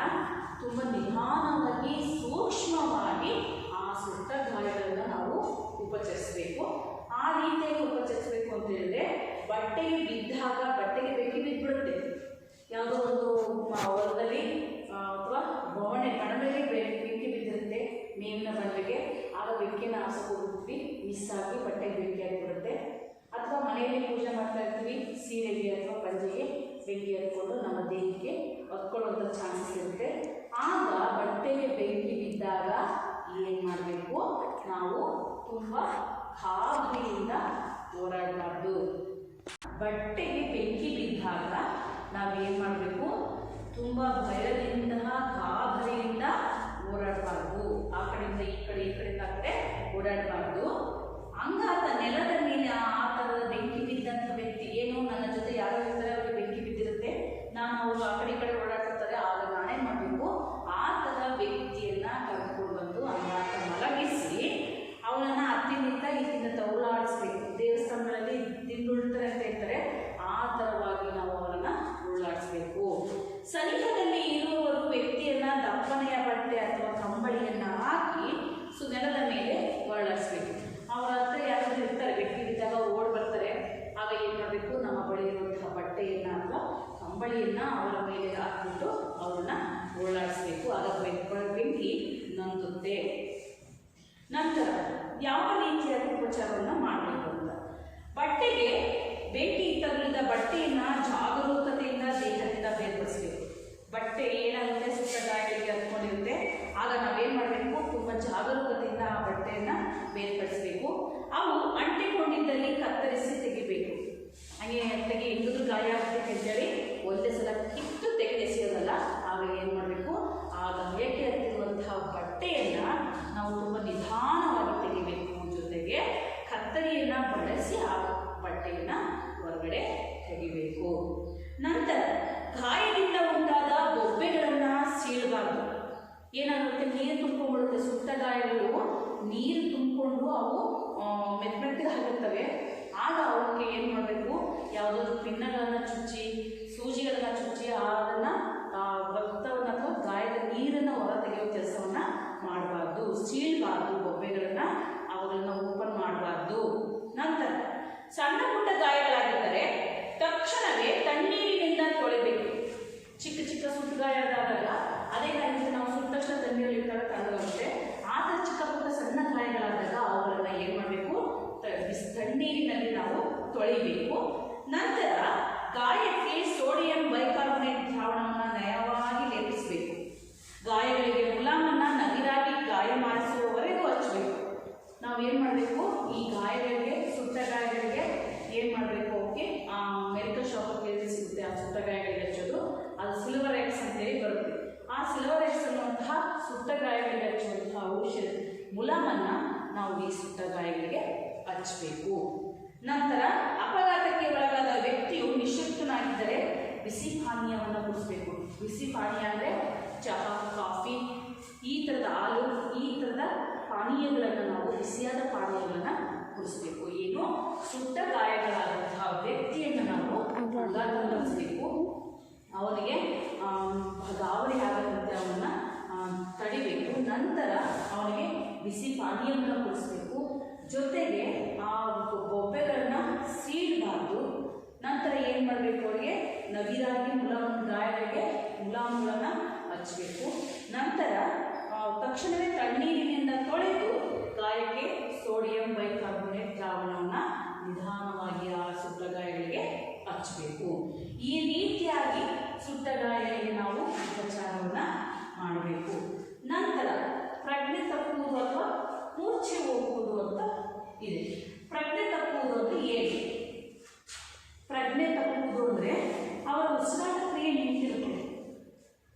ತುಂಬ ನಿಧಾನವಾಗಿ ಸೂಕ್ಷ್ಮವಾಗಿ ಆ ಸುಟ್ಟ ಗಾಯಗಳನ್ನು ನಾವು ಉಪಚರಿಸಬೇಕು. ಆ ರೀತಿಯಾಗಿ ಉಪಚರಿಸಬೇಕು ಅಂತ ಹೇಳಿದ್ರೆ, ಬಟ್ಟೆಗೆ ಬಿದ್ದಾಗ ಬಟ್ಟೆಗೆ ಬೆಂಕಿ ಬಿದ್ದುಬಿಡುತ್ತೆ, ಯಾವುದೋ ಒಂದು ಹೊಲದಲ್ಲಿ ಅಥವಾ ಬಣವೆಗೆ ಬೆಂಕಿ ಬಿದ್ದಿರುತ್ತೆ, ಮೇವಿನ ಬಣವೆಗೆ, ಆಗ ಬೆಂಕಿಯನ್ನು ಹಾಸೋಗಿ ಮಿಸ್ ಆಗಿ ಬಟ್ಟೆಗೆ ಬೆಂಕಿ ಆಗಿಬಿಡುತ್ತೆ. ಅಥವಾ ಮನೆಯಲ್ಲಿ ಪೂಜೆ ಮಾಡ್ತಾ ಇರ್ತೀವಿ, ಸೀರೆಗೆ ಅಥವಾ ಪಂಜೆಗೆ ಬೆಂಕಿ ಹತ್ಕೊಂಡು ನಮ್ಮ ದೇಹಕ್ಕೆ ಹೊತ್ಕೊಳ್ಳುವಂಥ ಚಾನ್ಸಸ್ ಇರುತ್ತೆ. ಆಗ ಬಟ್ಟೆಗೆ ಬೆಂಕಿ ಬಿದ್ದಾಗ ಏನು ಮಾಡಬೇಕು, ನಾವು ತುಂಬ ಗಾಬರಿಯಿಂದ ಹೋರಾಡಬಾರ್ದು. ಬಟ್ಟೆಗೆ ಬೆಂಕಿ ಬಿದ್ದಾಗ ನಾವೇನು ಮಾಡಬೇಕು, ತುಂಬ ಭಯದಿಂದ ಗಾಬರಿಯಿಂದ ಓಡಾಡಬಾರ್ದು. ಆ ಕಡೆಯಿಂದ ಈ ಕಡೆ, ಈ ಕಡೆಯಿಂದ ಆ ಕಡೆ ಓಡಾಡಬಾರ್ದು. ಹಂಗಾತ ನೆಲದ ಮೇಲೆ ಆ ಥರದ ಬೆಂಕಿ ಬಿದ್ದಂಥ ವ್ಯಕ್ತಿ, ಏನು ನನ್ನ ಜೊತೆ ಯಾರು ಇರ್ತಾರೆ ಅವ್ರಿಗೆ ಬೆಂಕಿ ಬಿದ್ದಿರುತ್ತೆ, ನಾನು ಅವರು ಆ ಕಡೆ ಈ ಕಡೆ ಓಡಾಡ್ತಿರ್ತಾರೆ, ಆಗ ನಾನೇ ಮಾಡಬೇಕು, ಆ ಥರ ವ್ಯಕ್ತಿಯನ್ನು ಕರ್ಕೊಂಡು ಬಂದು ಹಂಗಾತ ಮಲಗಿಸಿ ಅವನನ್ನು ಹತ್ತಿನಿಂದ ಇತ್ತಿಂದ ಉರುಳಾಡಿಸ್ಬೇಕು. ದೇವಸ್ಥಾನಗಳಲ್ಲಿ ತಿಂದುಳ್ತಾರೆ ಅಂತ ಹೇಳ್ತಾರೆ, ಆ ಥರವಾಗಿ ನಾವು ಅವರನ್ನು ಉರುಳಾಡಿಸ್ಬೇಕು. ಸನಿಹದಲ್ಲಿ ಇರುವವರು ವ್ಯಕ್ತಿಯನ್ನು ದಪ್ಪನೆಯ ಬಟ್ಟೆ ಅಥವಾ ಕಂಬಳಿಯನ್ನು ಹಾಕಿ ನೆಲದ ಮೇಲೆ ಹೊರಳಿಸ್ಬೇಕು. ಅವರ ಹತ್ರ ಯಾರಾದರೂ ಇರ್ತಾರೆ, ವ್ಯಕ್ತಿ ಇದ್ದಾಗ ಅವ್ರು ಓಡಿ ಬರ್ತಾರೆ, ಆಗ ಏನು ಮಾಡಬೇಕು, ನಮ್ಮ ಬಳಿ ಇರುವಂತಹ ಬಟ್ಟೆಯನ್ನು ಅಥವಾ ಕಂಬಳಿಯನ್ನು ಅವರ ಮೇಲೆ ಹಾಕ್ಬಿಟ್ಟು ಅವ್ರನ್ನ ಓಡಾಡಿಸ್ಬೇಕು. ಆಗ ಬೆಂಕಿ ನಂದುತ್ತೆ. ನಂತರ ಯಾವ ರೀತಿಯಾದ ಉಪಚಾರವನ್ನು ಮಾಡಬೇಕು ಅಂತ, ಬಟ್ಟೆಗೆ ಬೆಂಕಿ ತಗುಲಿದ ಬಟ್ಟೆಯನ್ನು ಜಾಗರೂಕತೆಯಿಂದ ದೇಹದಿಂದ ಬೇರ್ಪಡಿಸಬೇಕು. ಬಟ್ಟೆ ಏನಾಗುತ್ತೆ, ಸುಟ್ಟ ಗಾಯಗಳಿಗೆ ಹತ್ಕೊಂಡಿರುತ್ತೆ, ಆಗ ನಾವೇನು ಮಾಡಬೇಕು, ತುಂಬ ಜಾಗರೂಕತೆಯಿಂದ ಆ ಬಟ್ಟೆಯನ್ನು ಬೇರ್ಪಡಿಸಬೇಕು. ಅವು ಅಂಟಿಕೊಂಡಿದ್ದಲ್ಲಿ ಕತ್ತರಿಸಿ ತೆಗಿಬೇಕು. ಹಾಗೆ ಹೆಂಗಿದ್ರು ಗಾಯ ಆಗುತ್ತೆ ಅಂತೇಳಿ ಒಂದೇ ಸಲ ಕಿತ್ತು ತೆಗೆದೆಸೆಯೋದಲ್ಲ. ಆಗ ಏನು ಮಾಡಬೇಕು, ಆ ಗಾಯಕ್ಕೆ ಹತ್ತಿರುವಂತಹ ಬಟ್ಟೆಯನ್ನು ನಾವು ತುಂಬ ನಿಧಾನವಾಗಿ ತೆಗಿಬೇಕು. ಜೊತೆಗೆ ಕತ್ತರಿಯನ್ನು ಬಳಸಿ ಆ ಬಟ್ಟೆಯನ್ನು ಹೊರಗಡೆ ತೆಗಿಬೇಕು. ನಂತರ ಗಾಯದಿಂದ ಉಂಟಾದ ಬೊಬ್ಬೆಗಳನ್ನು ಸೀಳಬಾರ್ದು. ಏನಾಗುತ್ತೆ, ನೀರು ತುಂಬಿಕೊಂಡ್ಬಿಡುತ್ತೆ. ಸುಟ್ಟ ಗಾಯಗಳು ನೀರು ತುಂಬಿಕೊಂಡು ಅವು ಮೆತ್ತಗೆ ಆಗಿರ್ತವೆ. ಆಗ ಅವಕ್ಕೆ ಏನು ಮಾಡಬೇಕು, ಯಾವುದಾದ್ರು ಪಿನ್ನಗಳನ್ನು ಚುಚ್ಚಿ, ಸೂಜಿಗಳನ್ನು ಚುಚ್ಚಿ ಅದನ್ನು ರಕ್ತವನ್ನು ಅಥವಾ ಗಾಯದ ನೀರನ್ನು ಹೊರ ತೆಗೆಯುವ ಕೆಲಸವನ್ನು ಮಾಡಬಾರ್ದು. ಸೀಳಬಾರ್ದು ಬೊಬ್ಬೆಗಳನ್ನು, ಅವುಗಳನ್ನು ಓಪನ್ ಮಾಡಬಾರ್ದು. ನಂತರ ಸಣ್ಣ ಪುಟ್ಟ ಗಾಯಗಳಾಗಿದ್ದರೆ ತಕ್ಷಣವೇ ತಣ್ಣೀರಿನಿಂದ ಚಿಕ್ಕ ಚಿಕ್ಕ ಸುಟ್ಟು ಗಾಯಗಳಾದಾಗ ಅದೇನಾಗುತ್ತೆ, ನಾವು ಸುಟ್ಟ ತಕ್ಷಣ ತಣ್ಣೀರಲ್ಲಿ ಇಟ್ಟಾಗ ತಣ್ಣಗಾಗುತ್ತೆ. ಆದರೆ ಚಿಕ್ಕ ಪುಟ್ಟ ಸಣ್ಣ ಗಾಯಗಳಾದಾಗ ಅವುಗಳನ್ನ ಏನು ಮಾಡಬೇಕು, ತಣ್ಣೀರಿನಲ್ಲಿ ನಾವು ತೊಳಿಬೇಕು. ನಂತರ ಗಾಯಕ್ಕೆ ಸೋಡಿಯಂ ಬೈಕಾರ್ಬೊನೇಟ್ ದ್ರಾವಣವನ್ನು ನಯವಾಗಿ ಲೇಪಿಸಬೇಕು. ಗಾಯಗಳಿಗೆ ಮುಲಾಮನ್ನು ನವಿರಾಗಿ ಗಾಯ ಮಾಡಿಸುವವರೆಗೂ ಹಚ್ಚಬೇಕು. ನಾವೇನು ಮಾಡಬೇಕು, ಈ ಗಾಯಗಳಿಗೆ, ಸುಟ್ಟ ಗಾಯಗಳಿಗೆ ಏನು ಮಾಡಬೇಕು, ಅವಕ್ಕೆ ಮೆಡಿಕಲ್ ಶಾಪಲ್ಲಿ ಸಿಗುತ್ತೆ ಆ ಸುಟ್ಟ ಗಾಯಗಳಿಗೆ ಹಚ್ಚೋದು, ಅದು ಸಿಲ್ವರ್ ಎಕ್ಸ್ ಅಂತೇಳಿ ಬರುತ್ತೆ. ಆ ಸಿಲ್ವರ್ ಎಕ್ಸ್ ಅನ್ನುವಂತಹ ಸುಟ್ಟ ಗಾಯಗಳಿಗೆ ಹಚ್ಚುವಂತಹ ಔಷಧ ಮುಲಾಮನ್ನು ನಾವು ಈ ಸುಟ್ಟ ಗಾಯಗಳಿಗೆ ಹಚ್ಚಬೇಕು. ನಂತರ ಅಪಘಾತಕ್ಕೆ ಒಳಗಾದ ವ್ಯಕ್ತಿಯು ನಿಶಕ್ತನಾಗಿದ್ದರೆ ಬಿಸಿ ಪಾನೀಯವನ್ನು ಕುಡಿಸಬೇಕು. ಬಿಸಿ ಪಾನೀಯ ಅಂದರೆ ಚಹಾ, ಕಾಫಿ, ಈ ಥರದ ಹಾಲು, ಈ ಥರದ ಪಾನೀಯಗಳನ್ನು ನಾವು ಬಿಸಿಯಾದ ಪಾನೀಯಗಳನ್ನು ಕುಡಿಸಬೇಕು. ಏನು, ಸುಟ್ಟ ಗಾಯಗಳಾದಂತಹ ವ್ಯಕ್ತಿಯನ್ನು ನಾವು ಕಲಿಸಬೇಕು. ಅವನಿಗೆ ಗಾಬರಿ ಆಗದಂತೆ ಅವನನ್ನು ತಡಿಬೇಕು. ನಂತರ ಅವನಿಗೆ ಬಿಸಿ ಪಾನೀಯವನ್ನು ಕುಡಿಸಬೇಕು. ಜೊತೆಗೆ ಆ ಬೊಬ್ಬೆಗಳನ್ನ ಸೀಳಬಾರ್ದು. ನಂತರ ಏನು ಮಾಡಬೇಕು, ಅವರಿಗೆ ನವಿರಾಗಿ ಗಾಯಗಳಿಗೆ ಮುಲಾಮುಗಳನ್ನು ಹಚ್ಚಬೇಕು. ನಂತರ ತಕ್ಷಣವೇ ತಣ್ಣೀರಿನಿಂದ ತೊಳೆದು ಗಾಯಕ್ಕೆ ಸೋಡಿಯಂ ಬೈಕಾರ್ಬೊನೇಟ್ ದ್ರಾವಣವನ್ನು ನಿಧಾನವಾಗಿ ಆ ಸುಟ್ಟ ಗಾಯಗಳಿಗೆ ಹಚ್ಚಬೇಕು. ಈ ರೀತಿಯಾಗಿ ಸುಟ್ಟ ಗಾಯಗಳಿಗೆ ನಾವು ಉಪಚಾರವನ್ನು ಮಾಡಬೇಕು. ನಂತರ ಪ್ರಜ್ಞೆ ತಪ್ಪುವುದು ಅಥವಾ ಮೂರ್ಛೆ ಹೋಗುವುದು ಅಂತ ಇದೆ. ಪ್ರಜ್ಞೆ ತಪ್ಪುವುದು ಅಂದರೆ ಏನು? ಪ್ರಜ್ಞೆ ತಪ್ಪುವುದು ಅಂದರೆ ಅವರ ಉಸಿರಾಟ ಕ್ರಿಯೆ ನಿಂತಿರುತ್ತೆ.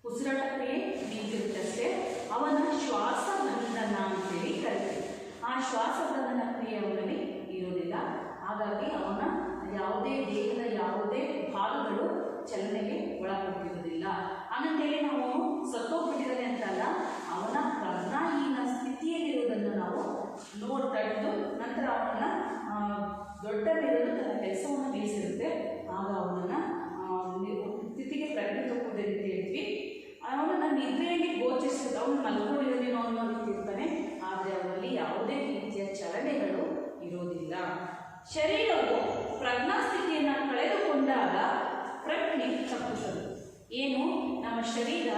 ಉಸಿರಾಟ ಕ್ರಿಯೆ ನಿಂತಿರುತ್ತೆ ಅಷ್ಟೇ. ಅವನ ಶ್ವಾಸಬಂಧನ ಅಂತೇಳಿ ಕರೀತೀವಿ. ಆ ಶ್ವಾಸಬಂಧನ ಕ್ರಿಯೆ ಅವನಲ್ಲಿ ಇರೋದಿಲ್ಲ. ಹಾಗಾಗಿ ಅವನ ಯಾವುದೇ ದೇಹದ ಯಾವುದೇ ಭಾಗಗಳು ಚಲನೆಗೆ ಒಳಪಟ್ಟಿರುವುದಿಲ್ಲ. ಹಾಗಂತೇಳಿ ನಾವು ಸತ್ತೋಗ್ಬಿಟ್ಟಿದ್ದಾನೆ ಅಂತಲ್ಲ, ಅವನ ಪ್ರಜ್ಞಾಹೀನ ಸ್ಥಿತಿಯಲ್ಲಿರುವುದನ್ನು ನಾವು ತಡೆದು ನಂತರ ಅವನನ್ನು ದೊಡ್ಡ ಮೇಲೂ ತನ್ನ ಕೆಲಸವನ್ನು ನಿಲ್ಲಿಸಿರುತ್ತೆ. ಆಗ ಅವನನ್ನು ಸ್ಥಿತಿಗೆ ಪ್ರಜ್ಞೆ ತಪ್ಪುವುದೇ ಅಂತ ಹೇಳ್ತೀವಿ. ಅವನನ್ನು ನಿದ್ರೆಯಲ್ಲಿ ಗೋಚರಿಸಿದ, ಅವನು ಮಲ್ಕೊಂಡಿರೋದೇನೋ ಅನ್ನೋ ರೀತಿ ಇರ್ತಾನೆ, ಆದರೆ ಅವನಲ್ಲಿ ಯಾವುದೇ ರೀತಿಯ ಚಲನೆಗಳು ಇರೋದಿಲ್ಲ. ಶರೀರವು ಪ್ರಜ್ಞಾಸ್ಥಿತಿಯನ್ನು ಕಳೆದುಕೊಂಡಾಗ ಪ್ರಜ್ಞೆ ತಪ್ಪುತ್ತದೆ. ಏನು, ನಮ್ಮ ಶರೀರ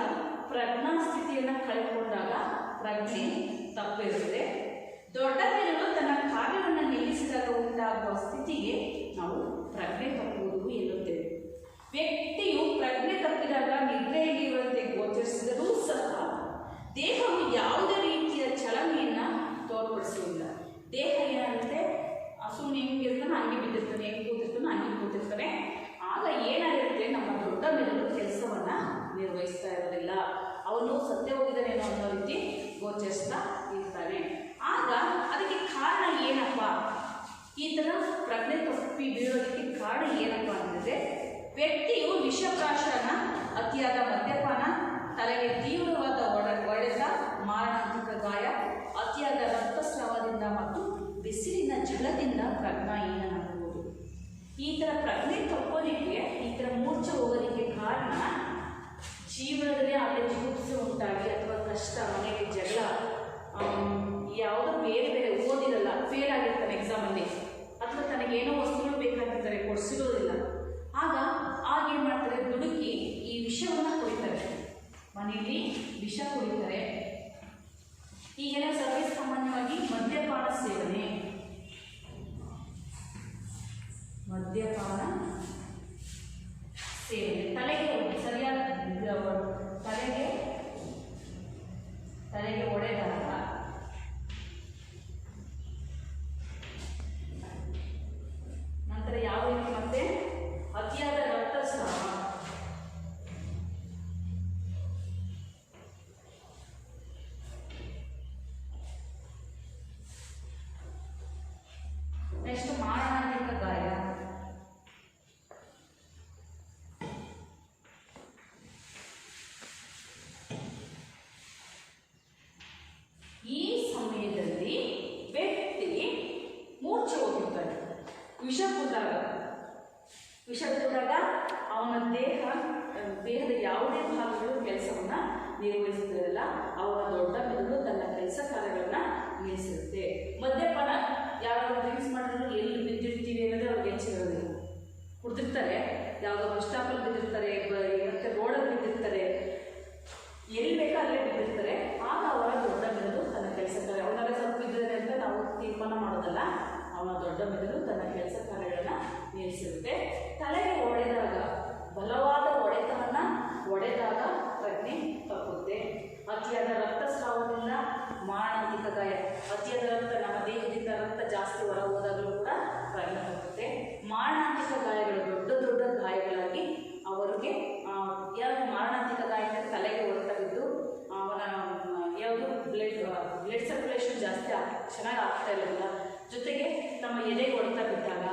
ಪ್ರಜ್ಞಾಸ್ಥಿತಿಯನ್ನು ಕಳೆದುಕೊಂಡಾಗ ಪ್ರಜ್ಞೆ ತಪ್ಪಿರುತ್ತದೆ. ದೊಡ್ಡ ಬೆರಳು ತನ್ನ ಕಾರ್ಯವನ್ನು ನಿಲ್ಲಿಸಿದಾಗ ಉಂಟಾಗುವ ಸ್ಥಿತಿಗೆ ನಾವು ಪ್ರಜ್ಞೆ ತಪ್ಪುವುದು ಎನ್ನುತ್ತೇವೆ. ವ್ಯಕ್ತಿಯು ಪ್ರಜ್ಞೆ ತಪ್ಪಿದಾಗ ನಿದ್ರೆಯಲ್ಲಿರುವಂತೆ ಗೋಚರಿಸಿದರೂ ಸಹ ದೇಹವು ಯಾವುದೇ ರೀತಿಯ ಚಲನೆಯನ್ನು ತೋರ್ಪಡಿಸುವುದಿಲ್ಲ. ದೇಹ ಏನಾಗುತ್ತೆ, ಸುಮ್ಮನೆ ಹೆಂಗಿರ್ತಾನೆ ಹಂಗೆ ಬಿದ್ದಿರ್ತಾನೆ, ಹೆಂಗೆ ಕೂತಿರ್ತಾನೆ ಹಂಗೆ ಕೂತಿರ್ತಾನೆ. ಆಗ ಏನಾಗಿರುತ್ತೆ, ನಮ್ಮ ದೊಡ್ಡ ಬೆರಳು ಕೆಲಸವನ್ನು ನಿರ್ವಹಿಸ್ತಾ ಇರೋದಿಲ್ಲ. ಅವನು ಸತ್ಯ ಹೋಗಿದ್ದಾನೇನೋ ಅನ್ನೋ ರೀತಿ ಗೋಚರಿಸ್ತಾ ಇರ್ತಾನೆ. ಆಗ ಅದಕ್ಕೆ ಕಾರಣ ಏನಪ್ಪ, ಈ ಥರ ಪ್ರಜ್ಞೆ ತಪ್ಪಿ ಬೀಳೋದಕ್ಕೆ ಕಾರಣ ಏನಪ್ಪ ಅಂದರೆ, ವ್ಯಕ್ತಿಯು ವಿಷಪ್ರಾಶನ, ಅತಿಯಾದ ಮದ್ಯಪಾನ, ತಲೆಗೆ ತೀವ್ರವಾದ ಹೊಡೆತ, ಮಾರಣಾಂತಿಕ ಗಾಯ, ಅತಿಯಾದ ರಕ್ತಸ್ರಾವದಿಂದ ಮತ್ತು ಬಿಸಿಲಿನ ಝಳದಿಂದ ಪ್ರಜ್ಞಾಹೀನನಾಗುವುದು. ಈ ಥರ ಪ್ರಜ್ಞೆ ತಪ್ಪೋದಕ್ಕೆ, ಈ ಥರ ಮೂರ್ಛೆ ಹೋಗೋದಕ್ಕೆ ಕಾರಣ ಜೀವನದಲ್ಲಿ ಆಗಲೇ ಜಿಗುಪ್ಸೆ ಉಂಟಾಗಿ ಅಥವಾ ಕಷ್ಟ, ಮನೆಗೆ ಜಗಳ, ಯಾವುದೋ ಬೇರೆ ಬೇರೆ ಓದಿರಲ್ಲ, ಫೇಲ್ ಆಗಿರ್ತಾನೆ ಎಕ್ಸಾಮಲ್ಲಿ, ಅಥವಾ ತನಗೇನೋ ವಸ್ತುಗಳು ಬೇಕಾಗಿರ್ತಾರೆ ಕೊಡಿಸಿರೋದಿಲ್ಲ. ಆಗೇನು ಮಾಡ್ತಾರೆ, ದುಡುಕಿ ಈ ವಿಷವನ್ನು ಕುಡಿತಾರೆ, ಮನೆಯಲ್ಲಿ ವಿಷ ಕುಡಿತಾರೆ. ಈಗೆಲ್ಲ ಸರ್ವೇ ಸಾಮಾನ್ಯವಾಗಿ ಮದ್ಯಪಾನ ಸೇವನೆ ತಲೆಗೆ ಸರಿಯಾದ ತಲೆಗೆ ಹೊಡೆದಾಗ ನಂತರ ಯಾವ ರೀತಿ, ಮತ್ತೆ ಅತಿಯಾದ ರಕ್ತಸ್ರಾವ, ನೆಕ್ಸ್ಟ್ ಮಾರಣಾಂತಿಕ ಗಾಯ, ಈ ಸಮಯದಲ್ಲಿ ವ್ಯಕ್ತಿ ಮೂರ್ಛೆ ಹೋಗಿರ್ತಾನೆ. ವಿಷ ಕುಡಿದಾಗ ಅವನ ದೇಹದ ಯಾವುದೇ ಭಾಗಗಳು ಕೆಲಸವನ್ನು ನಿರ್ವಹಿಸ್ತಿರಲ್ಲ. ಅವನ ದೊಡ್ಡ ಮೆದುಳು ತನ್ನ ಕೆಲಸ ಕಾರ್ಯಗಳನ್ನು ನಿಲ್ಲಿಸಿರುತ್ತೆ. ಮದ್ಯಪಾನ, ಯಾರು ಡ್ರಿಂಕ್ಸ್ ಮಾಡಿದ್ರು ಎಲ್ಲಿ ಬಿದ್ದಿರ್ತೀವಿ ಅನ್ನೋದೇ ಅವ್ರಿಗೆ ಹೆಚ್ಚಿರೋದಿಲ್ಲ. ಕುಡ್ದಿರ್ತಾರೆ, ಯಾವುದೋ ಬಸ್ ಸ್ಟಾಪಲ್ಲಿ ಬಿದ್ದಿರ್ತಾರೆ, ಮತ್ತೆ ರೋಡಲ್ಲಿ ಬಿದ್ದಿರ್ತಾರೆ, ಅವನ ದೊಡ್ಡ ಮೆದುಳು ತನ್ನ ಕೆಲಸ ಕಾರ್ಯಗಳನ್ನ ನಿಲ್ಲಿಸಿರುತ್ತೆ. ತಲೆಗೆ ಹೊಡೆದಾಗ, ಬಲವಾದ ಹೊಡೆತವನ್ನು ಹೊಡೆದಾಗ ಪ್ರಜ್ಞೆ ತಪ್ಪುತ್ತೆ. ಅತಿಯಾದ ರಕ್ತಸ್ರಾವದಿಂದ ಮಾರಣಾಂತಿಕ ಗಾಯ, ಅತಿಯಾದ ರಕ್ತ ನಮ್ಮ ದೇಹದಿಂದ ರಕ್ತ ಜಾಸ್ತಿ ಹೊರ ಹೋದಾಗಲೂ ಕೂಡ ಪ್ರಜ್ಞೆ ತಪ್ಪುತ್ತೆ. ಮಾರಣಾಂತಿಕ ಗಾಯಗಳು ದೊಡ್ಡ ದೊಡ್ಡ ಗಾಯಗಳಾಗಿ ಅವರಿಗೆ ಯಾವುದು ಮಾರಣಾಂತಿಕ ಗಾಯ ಅಂದರೆ ತಲೆಗೆ ಹೊಡೆತ ಬಿದ್ದು ಅವನ ಯಾವುದು ಬ್ಲಡ್ ಸರ್ಕ್ಯುಲೇಷನ್ ಜಾಸ್ತಿ ಚೆನ್ನಾಗಿ ಆಗ್ತಾ ಇರೋದಿಲ್ಲ, ಜೊತೆಗೆ ನಮ್ಮ ಎದೆಗೆ ಹೊಡೆತ ಬಿದ್ದಾಗ,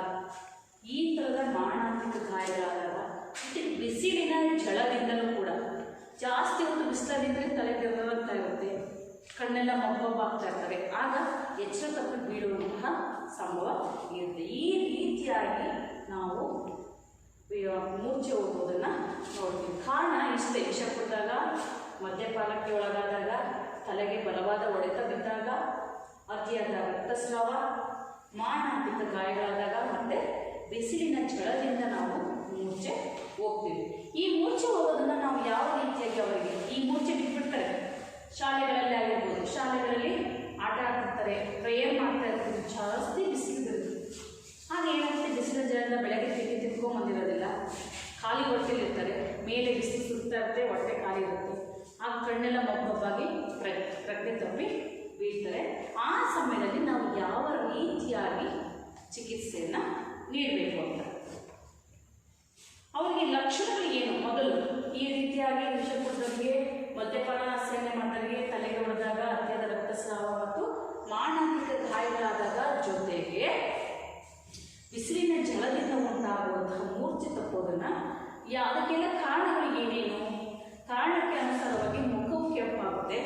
ಈ ಥರದ ಮಾರಣಾಂತಿಕ ಗಾಯಗಳಾದಾಗ, ಜೊತೆಗೆ ಬಿಸಿಲಿನ ಝಳದಿಂದಲೂ ಕೂಡ ಜಾಸ್ತಿ ಹೊತ್ತು ಬಿಸಿಲಿದ್ರೆ ತಲೆ ಬೆವರಾಗ್ತಾ ಇರುತ್ತೆ, ಕಣ್ಣೆಲ್ಲ ಮೊಬ್ಬಾಗ್ತಾ ಇರ್ತವೆ, ಆಗ ಎಚ್ಚರ ತಪ್ಪಿ ಬೀಳುವಂತಹ ಸಂಭವ ಇರುತ್ತೆ. ಈ ರೀತಿಯಾಗಿ ನಾವು ಮೂರ್ಛೆ ಹೋಗೋದನ್ನು ನೋಡ್ತೀವಿ. ಕಾರಣ ಇಷ್ಟೇ: ವಿಷ ಕುಡಿದಾಗ, ಮದ್ಯಪಾನಕ್ಕೆ ಒಳಗಾದಾಗ, ತಲೆಗೆ ಬಲವಾದ ಹೊಡೆತ ಬಿದ್ದಾಗ, ಅತಿಯಾದ ರಕ್ತಸ್ರಾವ, ಮಾರಣಾಂತಿಕ ಗಾಯಗಳಾದಾಗ, ಮತ್ತು ಬಿಸಿಲಿನ ಝಳದಿಂದ ನಾವು ಮೂರ್ಛೆ ಹೋಗ್ತೀವಿ. ಈ ಮೂರ್ಛೆ ಹೋಗೋದನ್ನು ನಾವು ಯಾವ ರೀತಿಯಾಗಿ ಅವರಿಗೆ ಈ ಮೂರ್ಛೆ ಬಿಟ್ಬಿಡ್ತಾರೆ. ಶಾಲೆಗಳಲ್ಲಿ ಆಗಿರ್ಬೋದು, ಶಾಲೆಗಳಲ್ಲಿ ಆಟ ಆಡ್ತಿರ್ತಾರೆ, ಪ್ರೇಯರ್ ಮಾಡ್ತಾ ಇರ್ತೀವಿ, ಜಾಸ್ತಿ ಬಿಸಿಲು ಬರುತ್ತೆ. ಆಗ ಏನಾಗುತ್ತೆ, ಬಿಸಿಲಿನ ಝಳದಿಂದ ಬೆಳಗ್ಗೆ ತಿನ್ಕೊಂಬಂದಿರೋದಿಲ್ಲ, ಖಾಲಿ ಹೊಟ್ಟೆಲಿರ್ತಾರೆ, ಮೇಲೆ ಬಿಸಿಲು ಸುತ್ತಾ ಇರುತ್ತೆ, ಹೊಟ್ಟೆ ಖಾಲಿ ಇರುತ್ತೆ, ಆಗ ಕಣ್ಣೆಲ್ಲ ಮೊಬ್ಬಾಗಿ ಪ್ರಜ್ಞೆ ತಪ್ಪಿ ಬೀಳ್ತಾರೆ. ಆ ಸಮಯದಲ್ಲಿ ನಾವು ಯಾವ ರೀತಿಯಾಗಿ ಚಿಕಿತ್ಸೆಯನ್ನು ನೀಡಬೇಕು ಅಂತ, ಅವರಿಗೆ ಲಕ್ಷಣಗಳು ಏನು? ಮೊದಲು ಈ ರೀತಿಯಾಗಿ ವಿಷ ಕುಡಿದವರಿಗೆ, ಮದ್ಯಪಾನ ಸೇವನೆ ಮಾಡಿದವರಿಗೆ, ತಲೆಗೆ ಹೊಡೆದಾಗ, ಅತಿಯಾದ ರಕ್ತಸ್ರಾವ ಮತ್ತು ಮಾರಣಾಂತಿಕ ಗಾಯಗಳಾದಾಗ, ಜೊತೆಗೆ ಬಿಸಿಲಿನ ಝಳದಿಂದ ಉಂಟಾಗುವಂತಹ ಮೂರ್ಛೆ ತಪ್ಪೋದನ್ನು ಅದಕ್ಕೆಲ್ಲ ಕಾರಣಗಳು ಏನೇನು? ಕಾರಣಕ್ಕೆ ಅನುಸಾರವಾಗಿ ಮುಖವು ಕೆಂಪಾಗುತ್ತೆ,